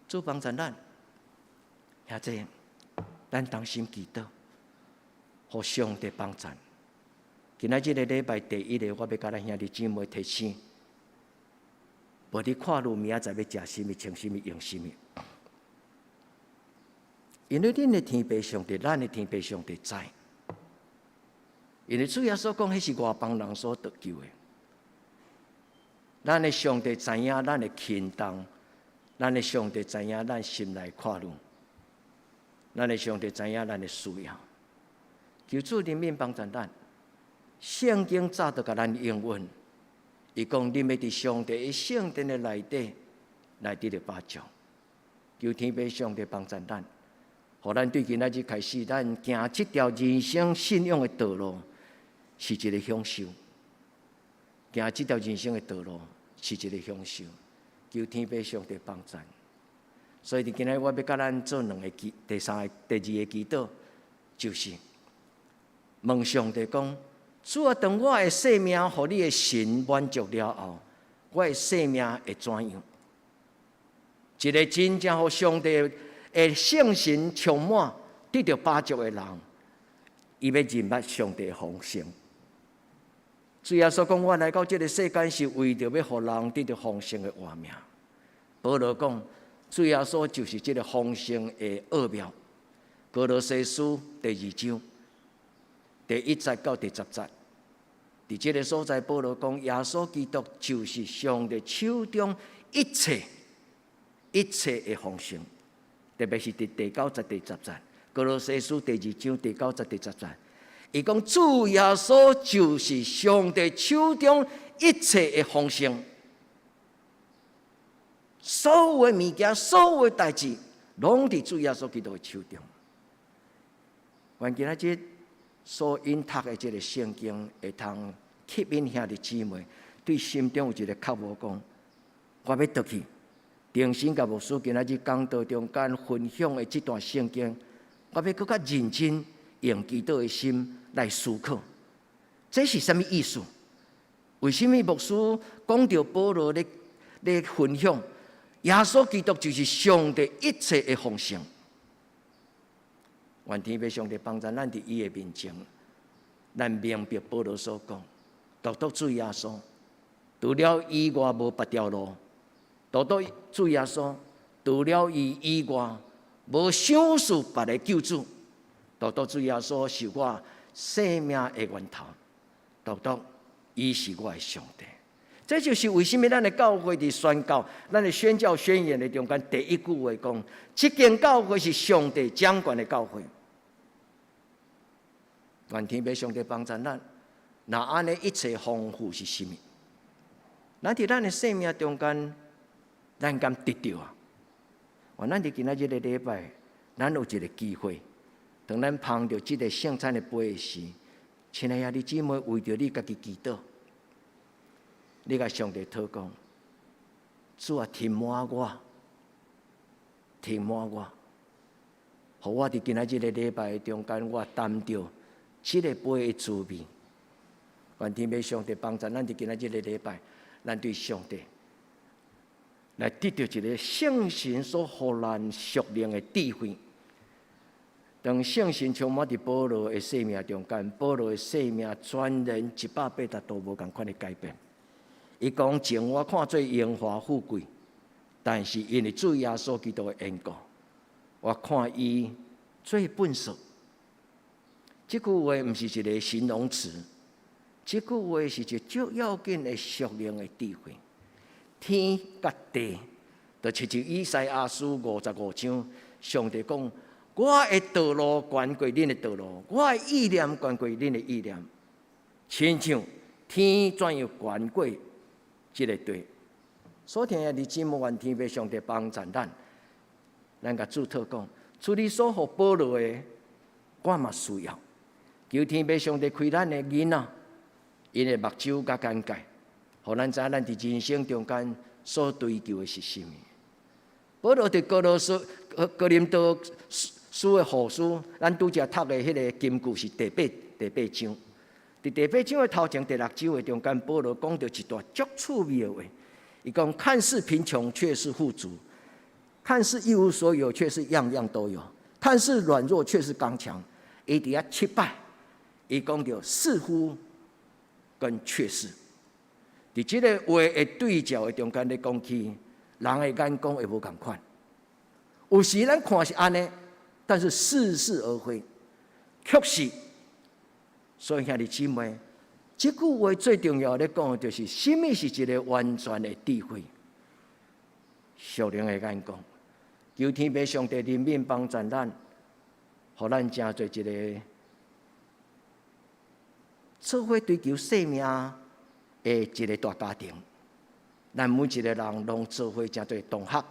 [SPEAKER 1] 主帮助咱，兄弟，咱同心祈祷，互上帝帮助。今仔日个礼拜第一个，我要甲咱兄弟姊妹提醒，无你看路明仔载要食什么、穿什么、用什么，因为恁的天父上帝，咱的天父上帝知，因为主耶稣讲，迄是外邦人所得救的。咱的上帝知影咱的轻重，咱的上帝知影咱心内看路，咱的上帝知影咱的需要。求主怜悯帮助咱。圣经早就甲咱应允，伊讲你要伫上帝的圣殿的内底来得到饱足。求天父上帝帮助咱，互咱对今仔日开始，咱行这条人生信仰的道路，是一个享受。行这条人生的道路。是一个享受，求天父上帝帮助。所以今日我要甲咱做两个第二个祈祷，就是问上帝讲：主啊，当我的生命互你的神满足了后，我的生命会怎样？一个真正互上帝的圣神充满、得到饱足的人，伊要认捌上帝的丰盛。主耶稣讲：我来到这个世间是为着要互人得到丰盛的活命。保罗讲：主耶稣就是这个丰盛的奥妙。哥罗西书第2章第1节到第10节，伫这个所在，保罗讲：耶稣基督就是上帝手中一切的丰盛。特别是第9节、第10节，哥罗西书第2章第9节、第10节。伊讲主耶稣就是上帝手中一切的丰盛，
[SPEAKER 3] 所有的物件、所有的代志，拢伫主耶稣基督的手中。愿今仔日所引读的这个圣经，会通吸引兄弟姊妹对心中有一个渴望，讲我要倒去。定心甲牧师今仔日讲道中间分享的这段圣经，我要更加认真用基督的心来思考，这是什么意思？为什么牧师讲到保罗咧分享，耶稣基督就是上帝一切的丰盛？愿天父上帝帮助咱伫伊的面前，咱明白保罗所讲，独独主耶稣，除了以外无别条路。独独主耶稣，除了伊以外，无想事别的救主。独独主耶稣是我生命的源头，独独伊是我的上帝。这就是为什么咱的教会伫宣告、咱的宣教宣言的中间第一句话讲：这间教会是上帝掌管的教会。愿天父上帝帮助咱，那安尼一切丰富是甚么？咱伫咱的生命中间。咱敢得到啊！咱伫今仔日的礼拜，咱有一个机会，当咱碰到这个圣餐的杯时，亲爱的姊妹，为着你家己祈祷，你甲上帝祷告，主啊，填满我，填满我，互我伫今仔日的礼拜中间，我担着这个杯的滋味。愿天父上帝帮助咱伫今仔日的礼拜，咱对上帝。来得到一个圣神所予咱属灵的智慧。当圣神充满伫保罗的生命中间，保罗的生命全然180度无共款的改变。伊讲：前我看做荣华富贵，但是因为主耶稣基督的缘故，我看伊最本色。这句话毋是一个形容词，这句话是一个最要紧的属灵的智慧。天甲地，就亲像以赛亚书55章，上帝讲：我的道路悬过恁的道路，我的意念悬过恁的意念，亲像天怎样悬过这个地。所听的姊妹，愿天父上帝帮助咱甲主祷讲：主你所予保罗的，我嘛需要。求天父上帝开咱的囡仔，因的目睭甲眼界。互咱知，咱伫人生中间所追求的是甚么？保罗伫哥林多书的后书，咱拄则读的迄个金句是第八章。伫第8章的头前第6章的中间，保罗讲到一段足趣味的话。伊讲：看似贫穷，却是富足；看似一无所有，却是样样都有；看似软弱，却是刚强。伊伫遐失败，伊讲到似乎跟确实。伫即个话的对照的中间咧讲起，人的眼光会无共款。有时咱看是安尼，但是似是而非，确实。所以兄弟姊妹，这句话最重要咧讲的就是，什么是一个完全的智慧、属灵的眼光。求天父上帝怜悯帮助咱，互咱成做一个做伙追求生命的一个大家庭，咱每一个人拢做伙成做同学，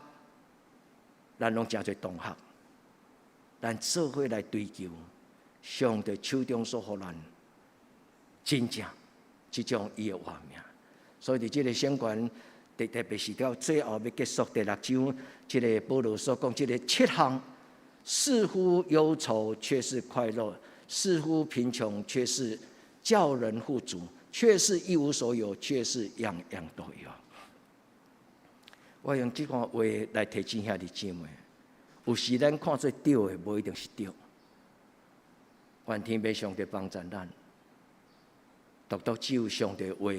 [SPEAKER 3] 咱拢成做同学，咱做伙来追求上帝手中所予咱真正这种伊的画面。所以伫这个圣经，特别是到最后要结束第6章，这个保罗所讲，这个7项似乎忧愁却是快乐，似乎贫穷却是叫人富足。却是一无所有，却是样样都有。我用这段话来提醒兄弟姊妹：有时咱看做对的，无一定是对。愿天父上帝帮助咱，独独只有上帝的话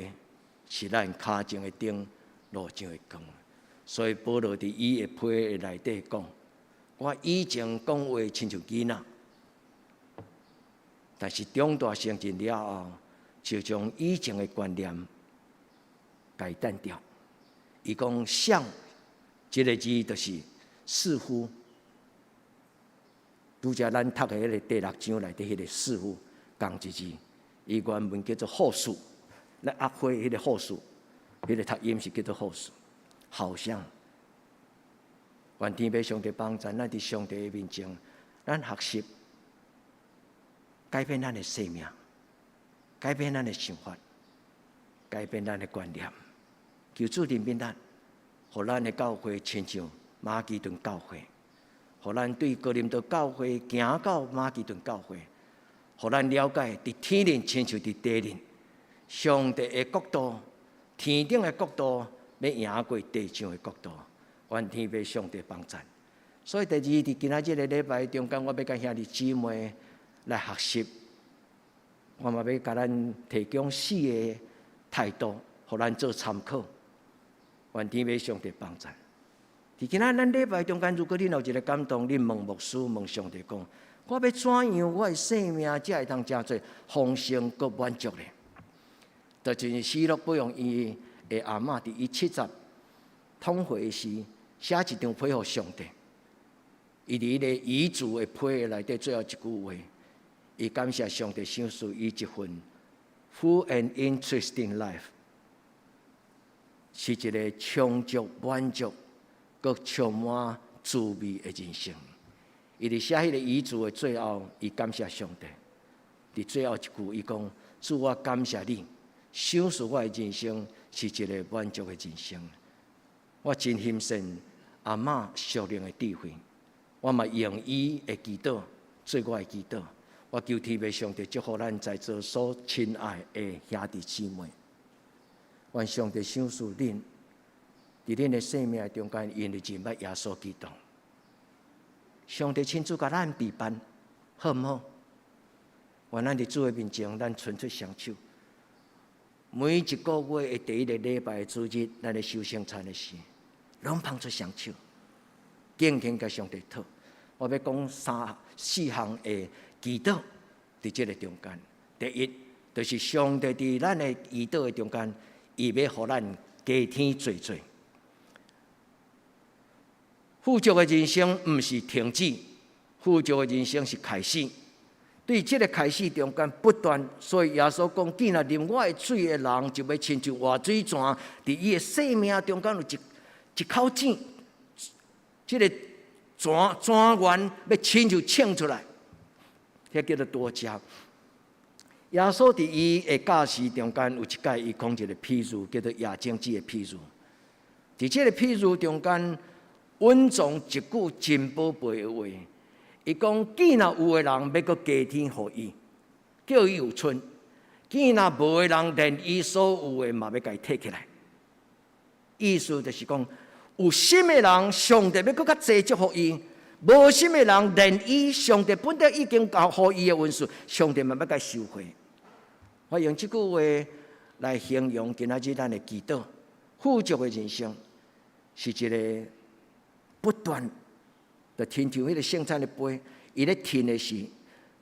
[SPEAKER 3] 是咱脚前的灯，路上的光。所以保罗伫伊的批的内底讲：我以前讲话亲像囡仔，但是长大成人了后，就将以前的观念改淡掉。伊讲像这个字就是似乎，拄则咱读的迄个第6章内底迄个似乎同一字，伊原文叫做好事，咱学会迄个好事，迄个读音是叫做好事，好像愿天父上帝帮助，咱伫上帝的面前，咱学习改变咱的生命，改变咱的想法，改变咱的观念。求主怜悯咱，互咱的教会亲像马其顿教会，互咱对哥林多教会行到马其顿教会，互咱了解伫天灵亲像伫地灵，上帝的国度，天顶的国度要赢过地上的国度。愿天父上帝帮助。所以第二，伫今仔日的礼拜中间，我要甲兄弟姊妹来学习，我嘛要甲咱提供4个态度，互咱做参考。愿天父上帝帮助。伫今仔咱礼拜中间，如果恁有一个感动，恁问牧师、问上帝讲，我要怎样我的生命才会通真侪丰盛佮满足咧？就是希洛不用伊的阿嬷伫伊70通会时。写一张批予上帝，伊伫伊个遗嘱的批内底最后一句话，伊感谢上帝赏赐伊一份 full and interesting life， 是一个充足、满足、佮充满滋味的人生。伊伫写迄个遗嘱的最后，伊感谢上帝。伫最后一句，伊讲：主，我感谢你，赏赐我的人生是一个满足的人生。我真欣赏阿嬷属灵的智慧，我嘛用伊的祈祷做我的祈祷。我求天父上帝祝福咱在座所亲爱的兄弟姊妹，愿上帝赏赐恁，伫恁的生命中间，因为认捌耶稣基督。上帝亲自甲咱陪伴，好毋好？愿咱伫主的面前，咱伸出双手。每一个月的第1个礼拜的主日，咱的修圣餐的时，拢捧出双手，敬虔甲上帝讨。我要讲4项的祈祷，伫这个中间。第一，就是上帝伫咱的祈祷的中间，伊要互咱加添做做。富足的人生毋是停止，富足的人生是开始。对这个开始中间不断，所以耶稣讲：既然啉我的水的人，就要亲像活水泉，伫伊的生命中间有一口井，这个泉源要亲像冲出来，迄叫做多加。耶稣伫伊的教示中间有一解，伊讲一个譬喻，叫做亚精子的譬喻。伫这个譬喻中间，稳重一句真宝贝的话。伊讲：既然有的人要阁加添予伊，叫伊有剩；既然无的人，连伊所有的嘛要甲伊摕起来。意思就是讲，有心的人，上帝要阁较济祝福伊；无心的人，连伊上帝本来已经交予伊的恩赐，上帝嘛要甲伊收回。我用这句话来形容今仔日咱的祈祷。富足的人生是一个不断。就亲像迄个圣餐的杯，伊咧停的时，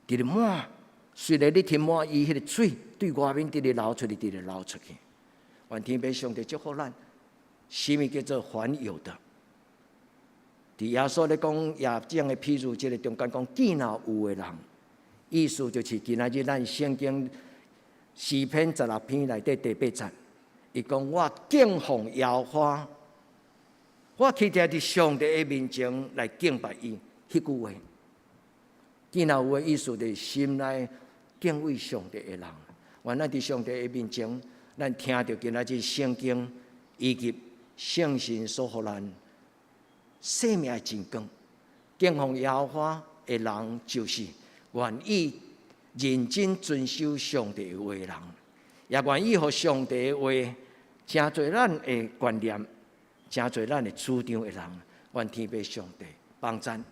[SPEAKER 3] 直咧满。虽然你停满，伊迄个水对外面直咧流出去，直咧流出去。愿天父上帝祝福咱。什么叫做凡有的？伫耶稣咧讲亚精的譬喻，即个中间讲，既然有的人，意思就是今仔日咱圣经诗篇16篇内底第8节，伊讲：我敬奉耶和华。我去伫伫上帝的面前来敬拜伊，迄句话，既然有的意思，就是心内敬畏上帝的人。愿咱伫上帝的面前，咱听到今仔日圣经以及圣神所予咱生命的真光。敬奉耶和华的人，就是愿意认真遵守上帝的话的人，也愿意互上帝的话真侪咱的观念。真侪咱的主张的人，愿天父上帝帮咱。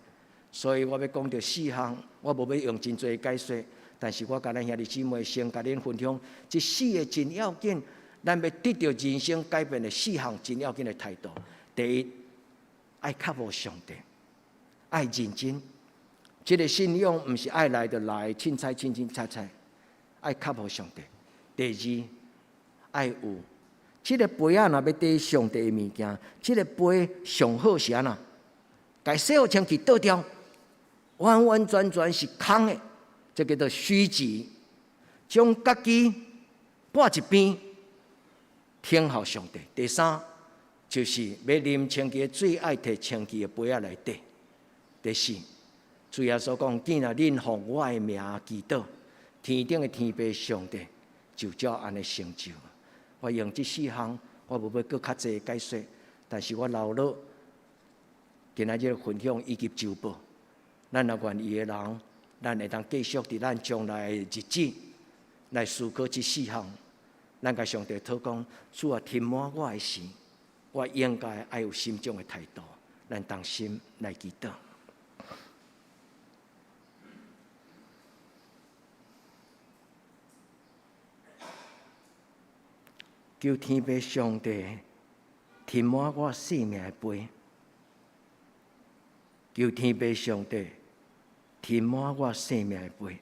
[SPEAKER 3] 所以我要讲到4项，我无要用真侪解说，但是我甲咱兄弟姊妹先甲恁分享这4个真要紧，咱要得到人生改变的4项真要紧的态度。第一，爱靠无上帝，爱认真。这个信仰毋是爱来就来，凊彩凊凊彩彩，爱靠无上帝。第二，爱有。这个杯啊，若要得上帝的物件，这个杯上好是安那？该洗好清气倒掉，完完全全是空的，这叫做虚极。将家己摆一边，听候上帝。第三，就是要啉清气的水，爱摕清气的杯仔来底。第四，主耶稣讲：既然恁奉我的名祈祷，天顶的天父上帝就照安尼成就。我用这4项，我无要搁较济解说，但是我留落今仔日分享以及周报。咱若愿意的人，咱会当继续伫咱将来的日子来思考这4项。咱甲上帝讨讲，主啊，填满我的时，我应该爱有心中的态度。咱同心来祈祷。求天父上帝填满我生命的杯，求天父上帝填满我生命的杯，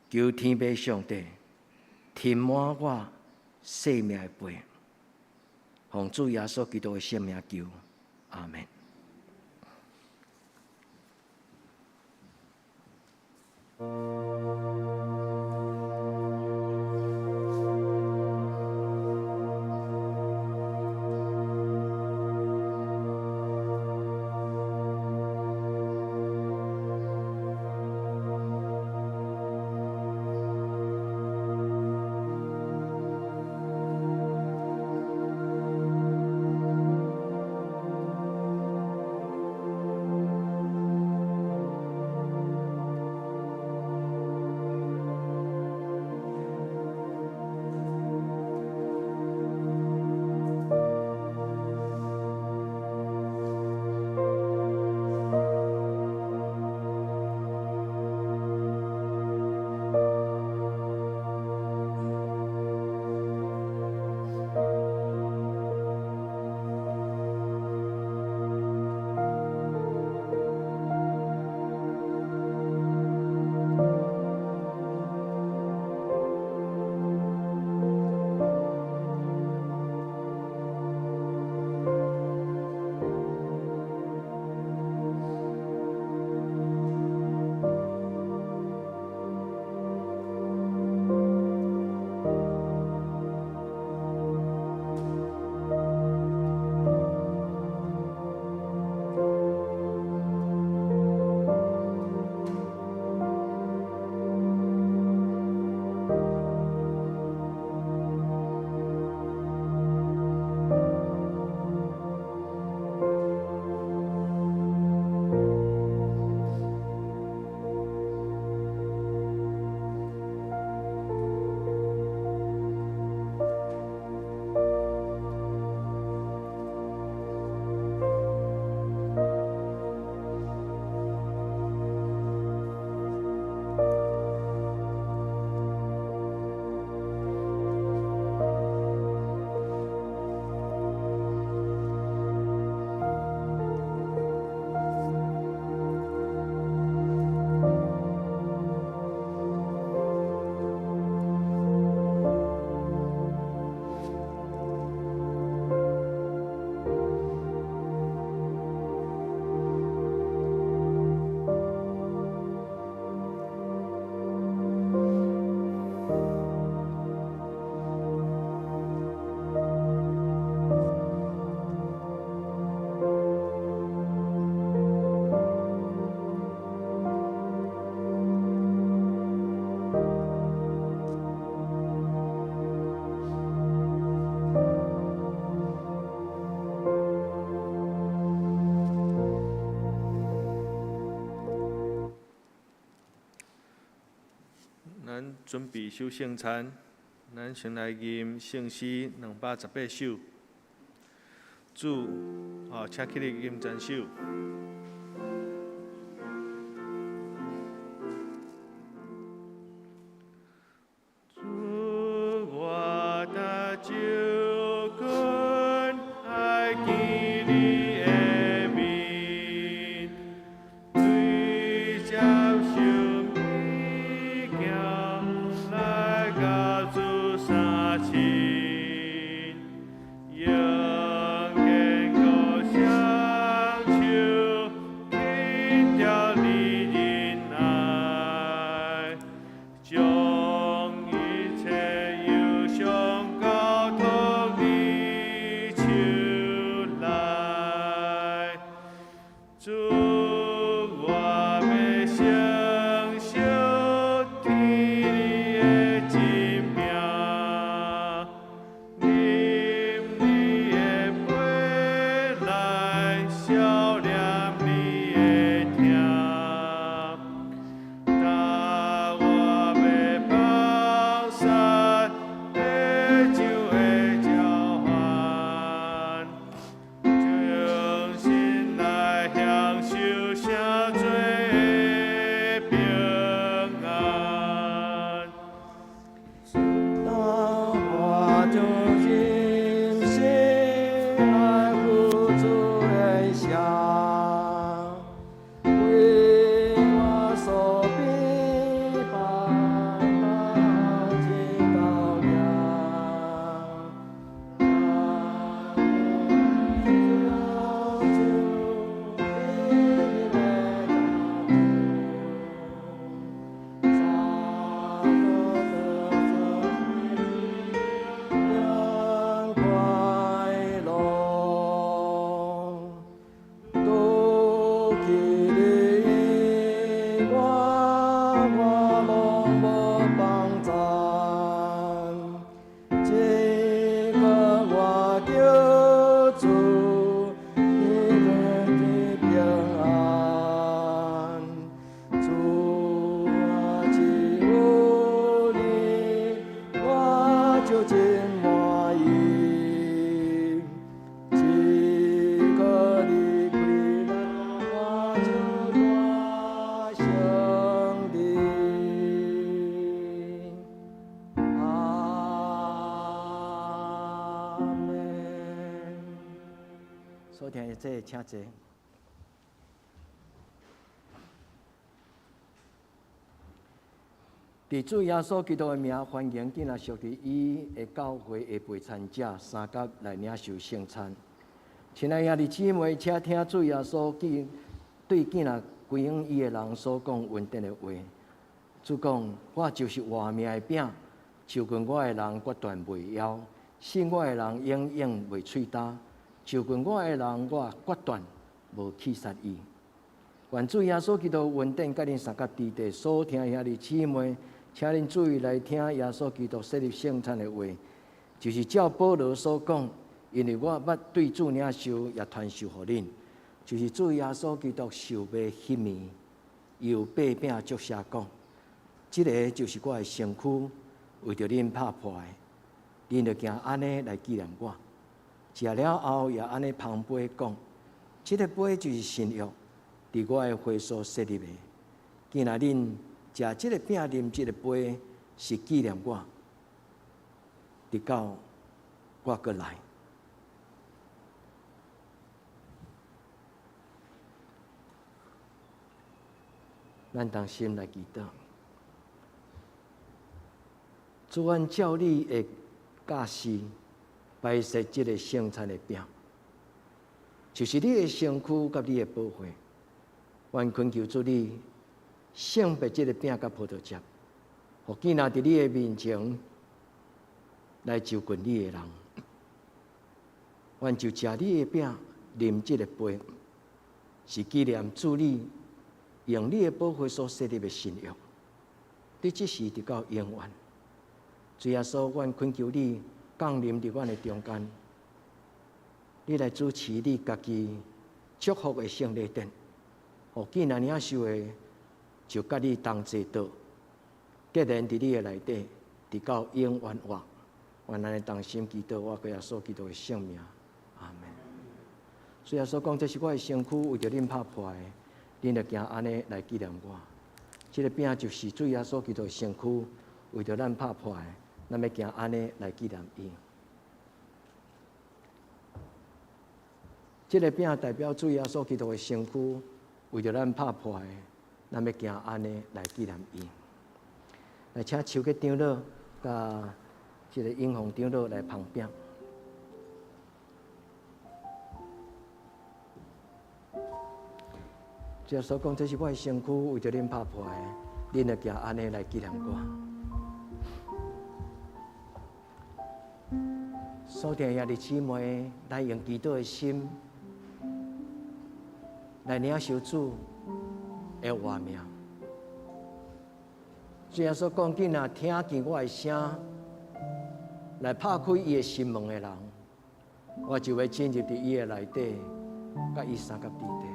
[SPEAKER 3] 求天父上帝填满我生命的杯。奉主耶稣基督的圣名求，阿门。
[SPEAKER 2] 咱准备守圣餐，咱先来吟圣诗218首。主，请起立吟全首。
[SPEAKER 4] 将一切忧伤交托你。
[SPEAKER 3] 所听的这请坐。伫主耶稣基督的名，欢迎今仔属伫伊的教会的陪餐者三甲来领受圣餐。亲爱兄弟姊妹，请听主耶稣对今仔归应伊的人所讲稳定的话。主讲：我就是活命的饼，就跟我的人决断袂枵，信我的人永远袂喙焦，就跟我的人我决断无去杀伊。愿主耶稣基督稳定甲恁三甲伫地所听兄弟姊妹。请恁注意来听耶稣基督设立圣餐的话，就是照保罗所讲，因为我捌对主领受，也传授互恁，就是主耶稣基督受卖迄暝，由八饼祝谢讲，这个就是我的身躯，为着恁拍破的，恁着行安尼来纪念我。食了后也安尼捧杯讲，这个杯就是新约，伫我的会所设立的。今仔恁食这个饼、啉这个杯，是纪念我，直到我过来。咱同心来祈祷，主按照你的教示，摆设这个圣餐的饼，就是你的身躯甲你的宝血。愿恳求主你。圣别这个饼甲葡萄汁，互今仔伫你的面前来就近你的人，愿就食你的饼，啉这个杯，是纪念主你用你的宝血所设立的新约。你这时直到永远。主耶稣，愿恳求你降临伫阮的中间，你来主持你家己祝福的圣礼典，互今仔领受的。就甲你同齐道，结连伫你的内底，直到永远活。愿咱的同心祈祷，我耶稣基督的圣名，阿门。主耶稣讲，这是我的身躯，为着恁拍破的，恁着行安尼来纪念我。这个饼就是主耶稣基督的身躯，为着咱拍破的，咱要行安尼来纪念伊。这个饼代表主耶稣基督的身躯，为着咱拍破的。咱要行安尼来纪念伊，来请手给长老甲这个英雄长老来捧饼。这所讲，这是我的身躯，为着恁拍破的，恁要行安尼来纪念我。所听兄弟姊妹，咱用祈祷的心来领受主。的活命，主耶稣讲：紧啊，听见我的声，来拍开伊的心门的人，我就会进入伫伊的内底，甲伊三甲伫地。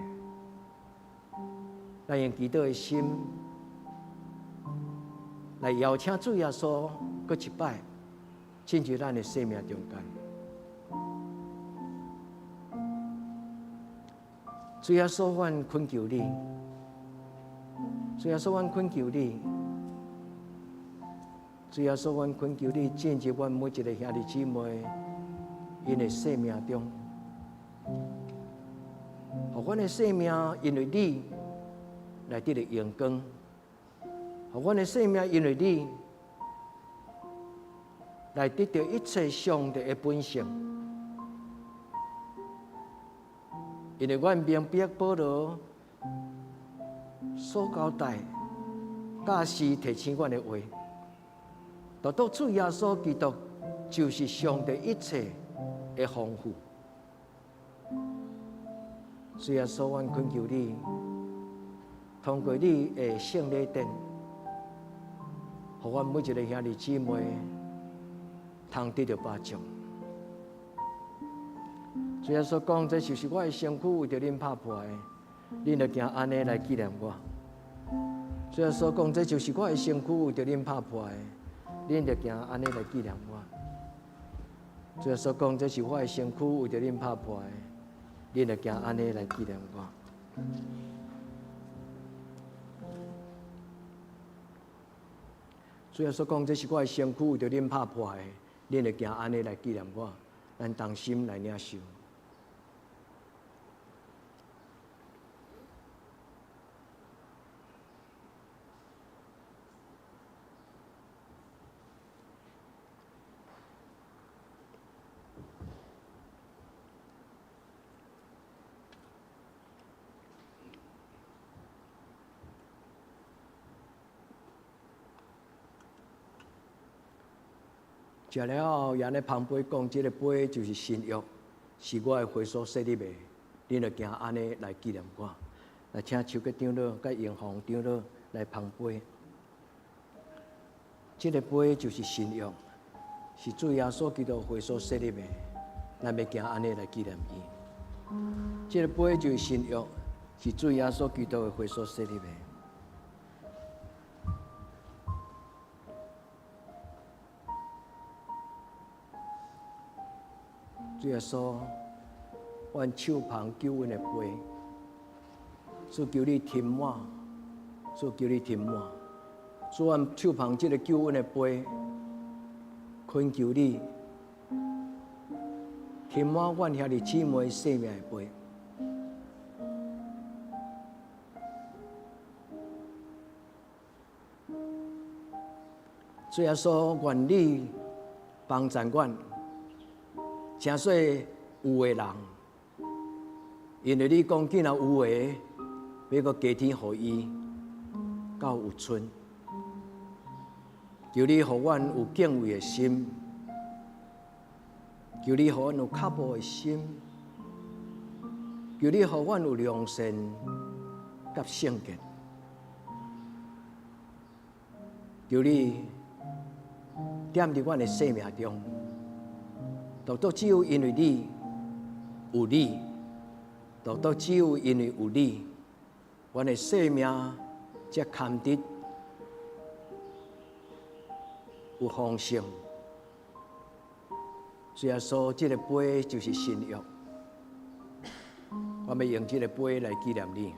[SPEAKER 3] 咱用祈祷的心来邀请主耶稣，搁一摆进入咱的生命中间。主耶稣，阮恳求你。主耶稣，阮恳求你，主耶稣，阮恳求你进入阮每一个兄弟姊妹因的生命中，互阮的生命因为你来得到阳光，互阮的生命因为你来得到一切上帝的本性。因为阮明白保罗所交代、假使提醒阮的话，独独主耶稣基督就是上帝一切的丰富。主耶稣，阮恳求你，通过你的圣礼典，互阮每一个兄弟姊妹通得到帮助。主耶稣讲，这就是我的身躯为着恁拍破的，恁就行安尼来纪念我。主耶稣讲，这就是我的身躯为着恁拍破的，恁就行安尼来纪念我。主耶稣讲，这是我的身躯为着恁拍破的，恁就行安尼来纪念我。主耶稣讲，这是我的身躯为着恁拍破的，恁就行安尼来纪念我。咱同心来领受。食了后，也咧旁边讲，这个杯就是新约，是我的血所设立的。恁就行安尼来纪念我。来，请手给长老、甲营房长老来旁边。这个杯就是新约，是主耶稣基督血所设立的。咱要行安尼来纪念伊。这个杯就是新约，是主耶稣基督的血所设立的。主耶稣，阮手旁救恩的杯，主求你填满，主求你填满。主阮手旁这个救恩的杯，恳求你填满阮兄弟姊妹生命的杯。主耶稣，愿你帮助阮。诚说有的人，因为你讲，既然有的，要搁加添予伊，到有剩。求你，互阮有敬畏的心；求你，互阮有刻薄的心；求你，互阮有良善甲圣洁；求你点伫阮的生命中。独独只有因为你有你，独独只有因为有你，阮的生命才堪得有丰盛。主耶稣，这个杯就是新约，我们用这个杯来纪念你。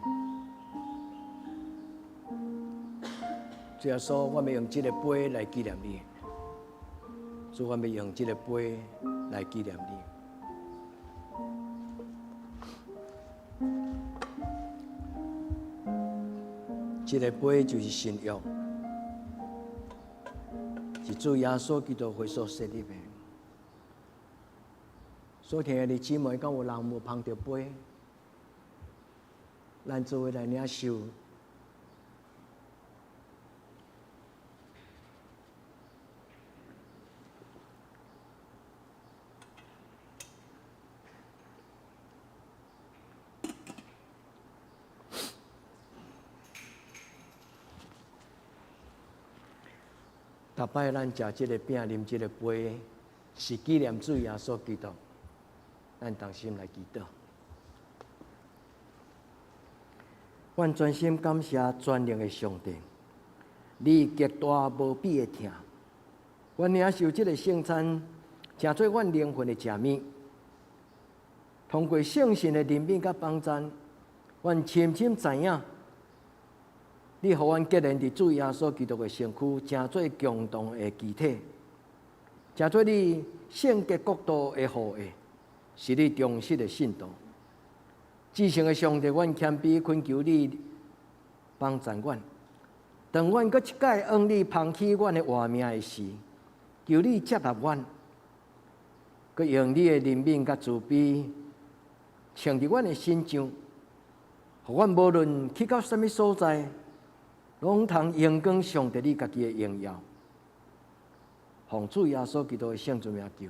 [SPEAKER 3] 主耶稣，我们用这个杯来纪念你。主，我们用这个杯来纪念你。这个杯就是新约，是主耶稣基督血所设立的。所听的姊妹，敢有人无捧着杯？咱做伙来领受。逐摆咱食这个饼、啉这个杯，是纪念主耶稣基督。咱同心来祈祷。阮专心感谢全能的上帝，你极大无比的疼。阮领受这个圣餐，成做阮灵魂的食物。通过圣神的怜悯甲帮助，阮深深知影，你予阮结连伫主耶稣基督的身躯，成做共同的肢体，成做你圣洁国度的后裔，是你忠实的信徒。至圣的上帝，阮谦卑恳求你帮助阮，当阮搁一届往你放弃阮的活命的时，求你接纳阮，搁用你的怜悯甲慈悲，穿伫阮的心上，互阮无论去到什么所在，拢通荣光上帝你家己的荣耀。奉主耶稣基督的圣名求，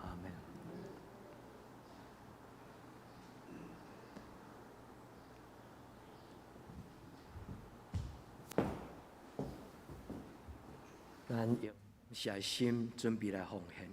[SPEAKER 3] 阿门。咱用下心准备来奉献。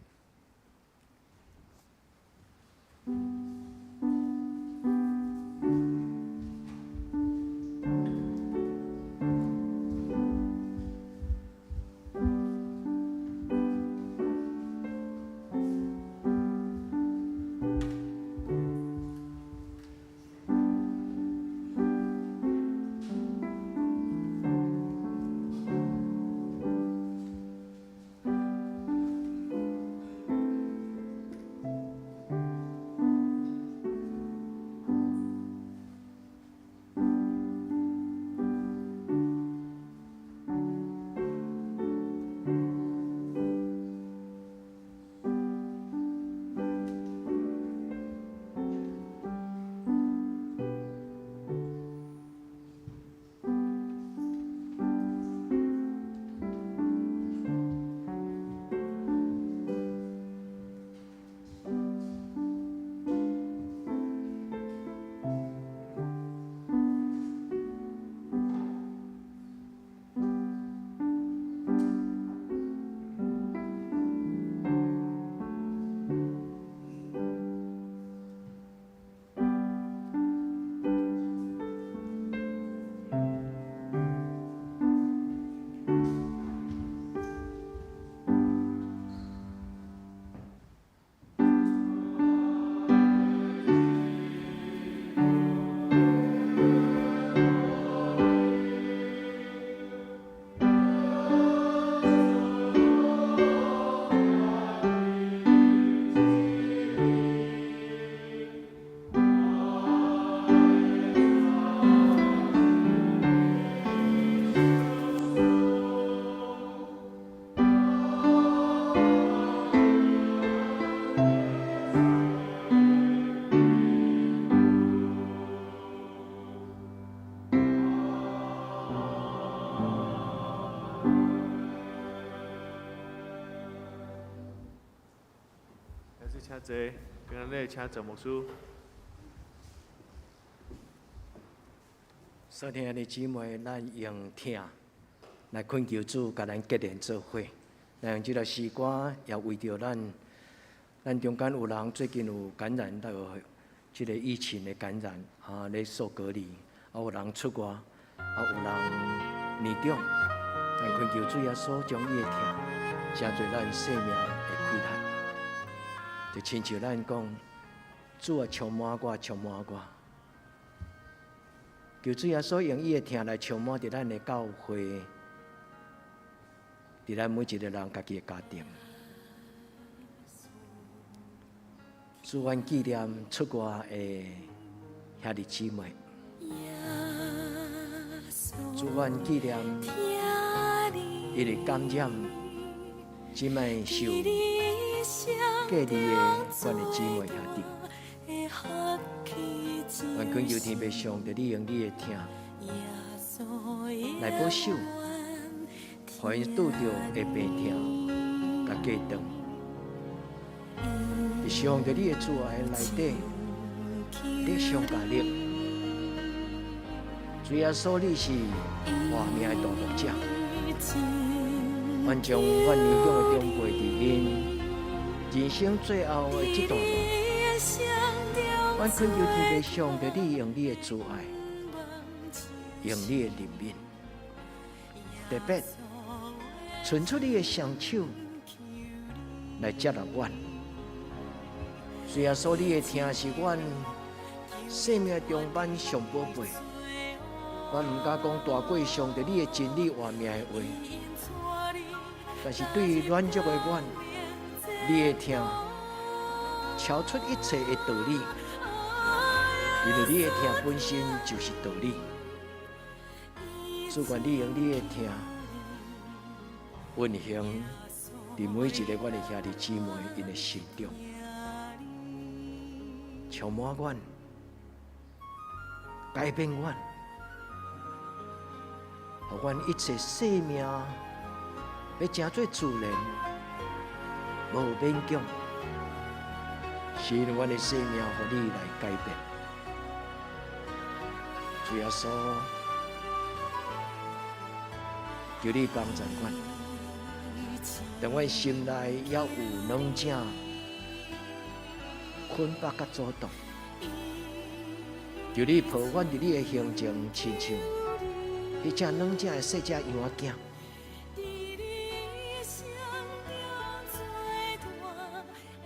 [SPEAKER 2] 请坐，今日请郑牧师。
[SPEAKER 3] 所听的姊妹，咱用听来恳求主，甲咱结连做伙。咱用这个诗歌，也为着咱中间有人最近有感染到这个疫情的感染，咧受隔离，有人出外，有人年长，咱恳求主耶稣将伊的听，成做咱生命的开拓。就亲像咱讲，主啊，充满我，充满我。求主耶稣用伊的听来充满伫咱的教会，伫咱每一个人家己的家庭。主，阮纪念出外的兄弟姊妹。主，阮纪念伊哋感染，即卖受隔离的阮的姊妹兄弟。阮恳求天父上帝，你用你的听来保守，互因拄着的病痛甲戒断，伫上帝你的主爱内底得上加力。主耶稣，你是活命的导牧者，阮将阮年长的长辈伫因人生最后的这段路。阮恳求天父上帝，你用你的慈爱，用你的怜悯，特别伸出你的双手来接纳阮。虽然说你的听是阮生命的中间上宝贝，我毋敢讲大过上帝你的真理活命的话，但是对于软弱的阮，你会听，超出一切的道理，因为你的听本身就是道理。主管你用你的听，运行伫每一个阮的兄弟姊妹因的心中，充满阮，改变阮，互阮一切生命要真做自然，无勉强，使阮的生命互你来改变。主耶稣，求你帮助阮，当阮心内要有软正捆绑甲阻挡，求你抱阮伫你的形状，亲像迄只软正的细只羊仔囝。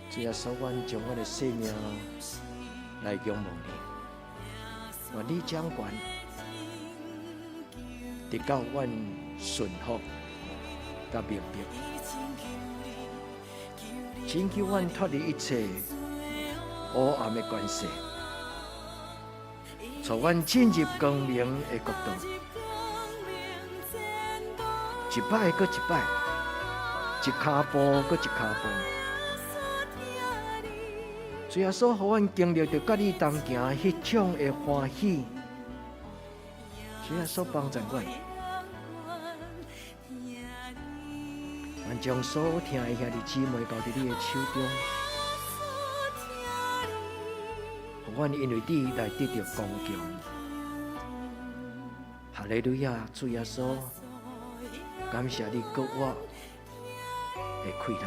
[SPEAKER 3] 主耶稣，阮将阮的生命来仰望你，愿你掌权，直到阮顺服甲明白，请求阮脱离一切黑暗的关系，带阮进入光明的国度。一摆搁一摆，一脚步搁一脚步。主耶稣，互阮经历着甲你同行迄种的欢喜。主耶稣帮助阮，阮将所有听的兄弟姊妹交伫你的手中，互阮因为你来得到光荣。哈利路亚，主耶稣，感谢你给我的开力。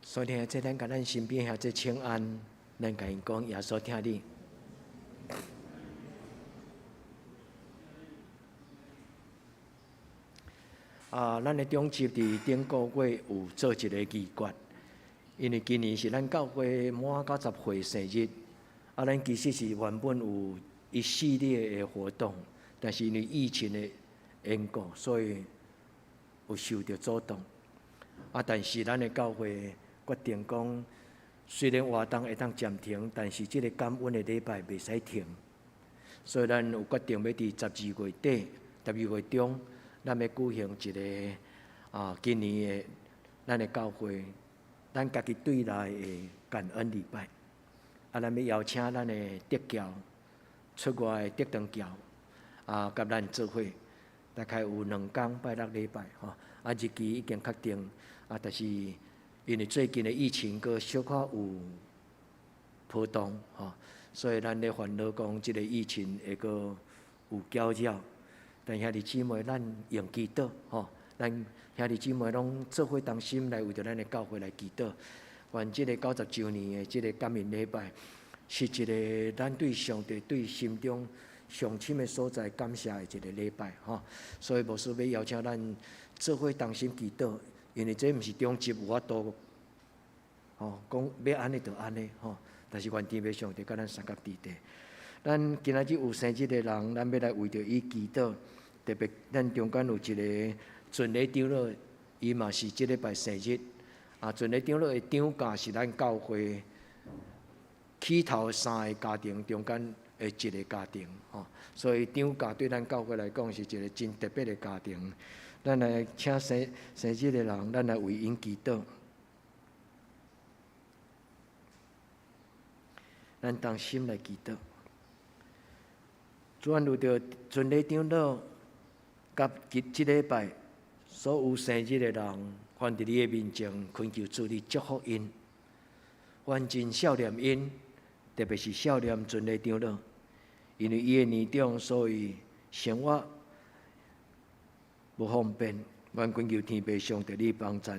[SPEAKER 3] 所以呢，这咱甲咱身边遐这请安，咱甲因讲，耶稣听你。咱的中集伫顶个月有做一个议决，因为今年是咱教会满90岁生日，咱其实是原本有一系列的活动，但是因为疫情的缘故，所以有受到阻挡。但是咱的教会决定讲，虽然活动会当暂停，但是这个感恩的礼拜袂使停，所以咱有决定要伫12月底、12月中，咱要举行一个今年的咱的教会，咱家己对内的感恩礼拜。咱要邀请咱的德教、出外的德堂教甲咱做伙，大概有2天，拜六礼拜日期已经确定但是因为最近的疫情阁小可有波动所以咱咧烦恼讲，即个疫情会阁有搅扰。但兄弟姊妹，咱用祈祷咱兄弟姊妹拢做伙同心来为着咱的教会来祈祷。愿即个90周年的即个感恩礼拜，是一个咱对上帝对心中上深的所在感谢的一个礼拜所以牧师要邀请咱做伙同心祈祷，因为这毋是中集有法度讲要安尼就安尼但是愿天父上帝甲咱三角地地。咱今仔日有生日的人，咱要来为着伊祈祷。特别咱中间有一个巡礼长老，伊嘛是即礼拜生日。巡礼长老的长假是咱教会起头3个家庭中间的一个家庭所以长假对咱教会来讲是一个真特别的家庭。咱来请生日的人，咱来为因祈祷。咱同心来祈祷。主啊，为着巡礼长老甲即礼拜所有生日的人，愿伫你的面前恳求主你祝福因，愿真孝念因，特别是孝念巡礼长老，因为伊的年长，所以生活无方便。愿恳求天父上帝你帮助，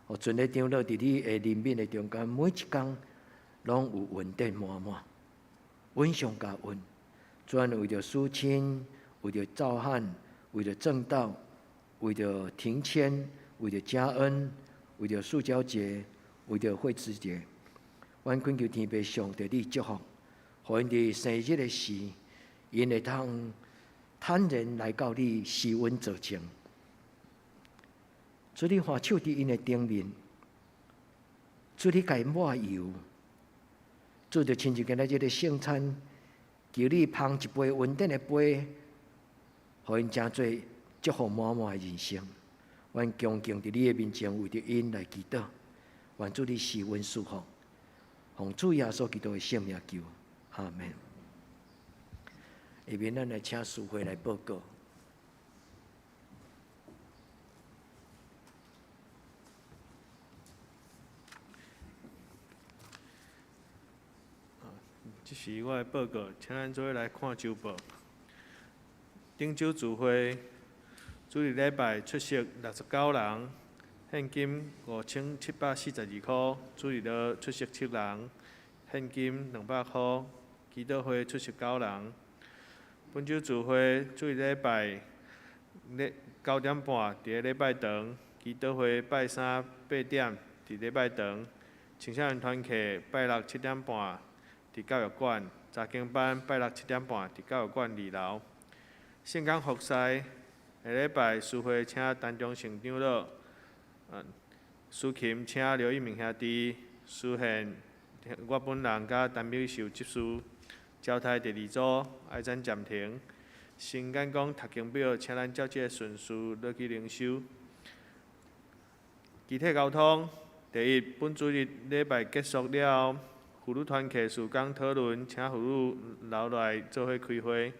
[SPEAKER 3] 互巡礼长老伫你的人面的中间，每一天拢有稳定满满。恩上加恩。主啊，为着肃清，为着造汉，为着正道，为着庭谦，为着加恩，为着塑胶节，为着会知节，阮恳求天父上帝你祝福，互因伫生日的时，因会通坦然来到你施恩做证。主你花手伫因的顶面，主你甲因抹油，主就亲像今仔日的圣餐，求你捧一杯温典的杯，互因真侪祝福满满的人生。阮恭敬伫你的面前，为着因来祈祷，愿主你施恩赐福，奉主耶稣基督的圣名求，阿门。下面咱来请师会来报告。
[SPEAKER 2] 这是我的报告，请咱做伙来看周报。顶周聚会，主日礼拜出席69人，现金5742块；主日日出席7人，现金200块；祈祷会出席9人。本周聚会，主日礼拜9点半伫礼拜堂，祈祷会拜三8点伫礼拜堂，青少年团契拜六7点半。伫教育馆，查经班拜六7点半伫教育馆2楼。圣港服侍，下礼拜师会请陈忠成长老，司琴请刘一鸣兄弟，司宪我本人甲陈美秀执事。交代第2组爱暂暂停。新简讲读经表，请咱照这个顺序落去灵修。集体交通，第一，本主日礼拜结束了后。妇女团契事工讨论，请妇女留来做伙开会。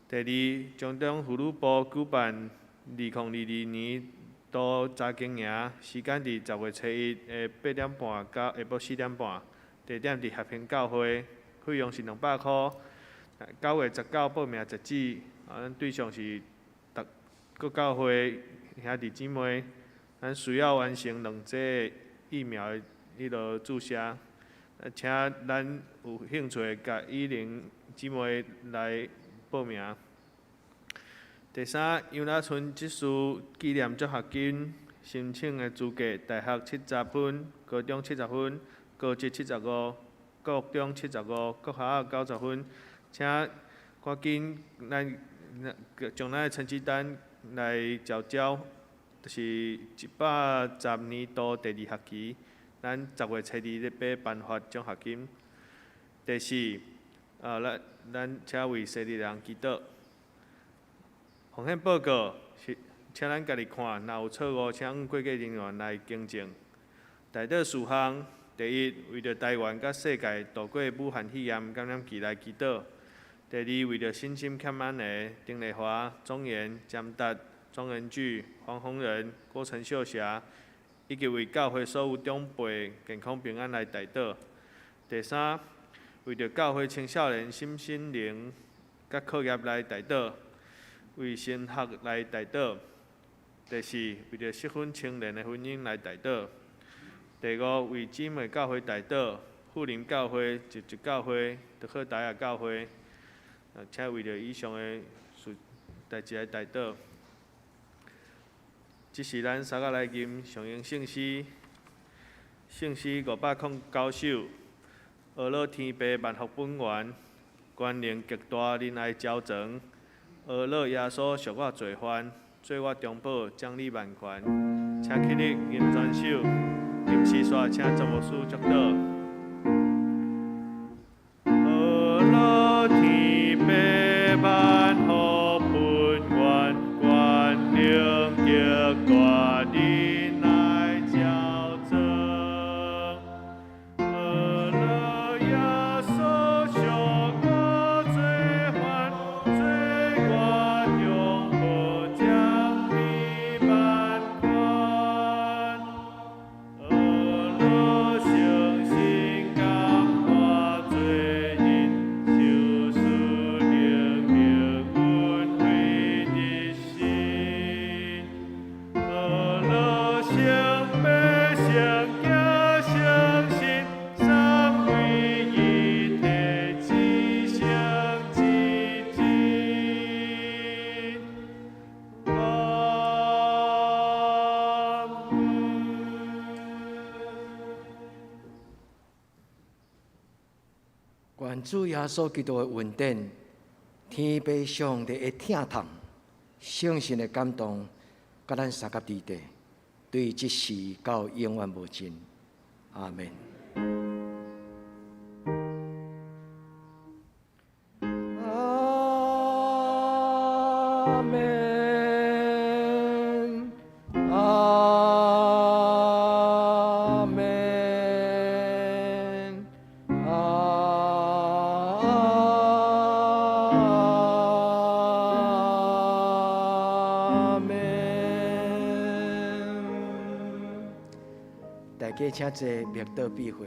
[SPEAKER 2] 第二，中东妇女部举办2022年度查经营，时间伫10月初1的8点半到下晡4点半，地点伫和平教会，费用是200块。9月19报名截止，咱对象是各教会兄弟姊妹，咱需要完成2剂疫苗的注射。请咱有兴趣的甲10姊妹来报名。第三，杨那村技术纪念奖学金申请的资格：大学70分，高中70分，高职75，国中75，国校90分。请赶紧将咱的成绩单来交交，就是110年度第2学期。咱10月初2要颁发奖学金。第四，咱请为生日人祈祷。奉献报告是，请咱家己看，若有错误，请过计人员来更正。大道事项，第一，为着台湾甲世界度过武汉肺炎感染期来祈祷。第二，为着信心欠安的丁丽华、庄严、詹达、庄仁聚、黄宏仁、郭陈秀霞。以及为教会所有长辈健康平安来代祷。第三，为着教会青少年心灵甲课业来代祷，为神学来代祷。第四，为着适婚青年的婚姻来代祷。第五，为姊妹教会代祷，富林教会、集教会、德克达亚教会，请为着以上的代志来代祷。这是咱三个来吟上英圣诗，圣诗509首。俄罗天父万福本源，关灵极大仁爱昭彰。俄罗耶稣赎我罪犯，做我中保奖励万全。请起立吟全首，吟诗煞请查某师祝祷。俄罗天父万福本源，关灵极大仁爱昭彰。俄罗耶稣赎我罪犯，做我中保奖励万全。俄罗圣心感化罪人，救赎灵命恩惠的心。俄罗圣百姓行相信，三位一体，
[SPEAKER 3] 主耶稣基督的恩典、天父上帝的疼痛、圣神的感动，甲咱三甲弟弟，对即世到永远无尽。阿门。阿门。阿门。阿门。大家请坐，默祷闭会。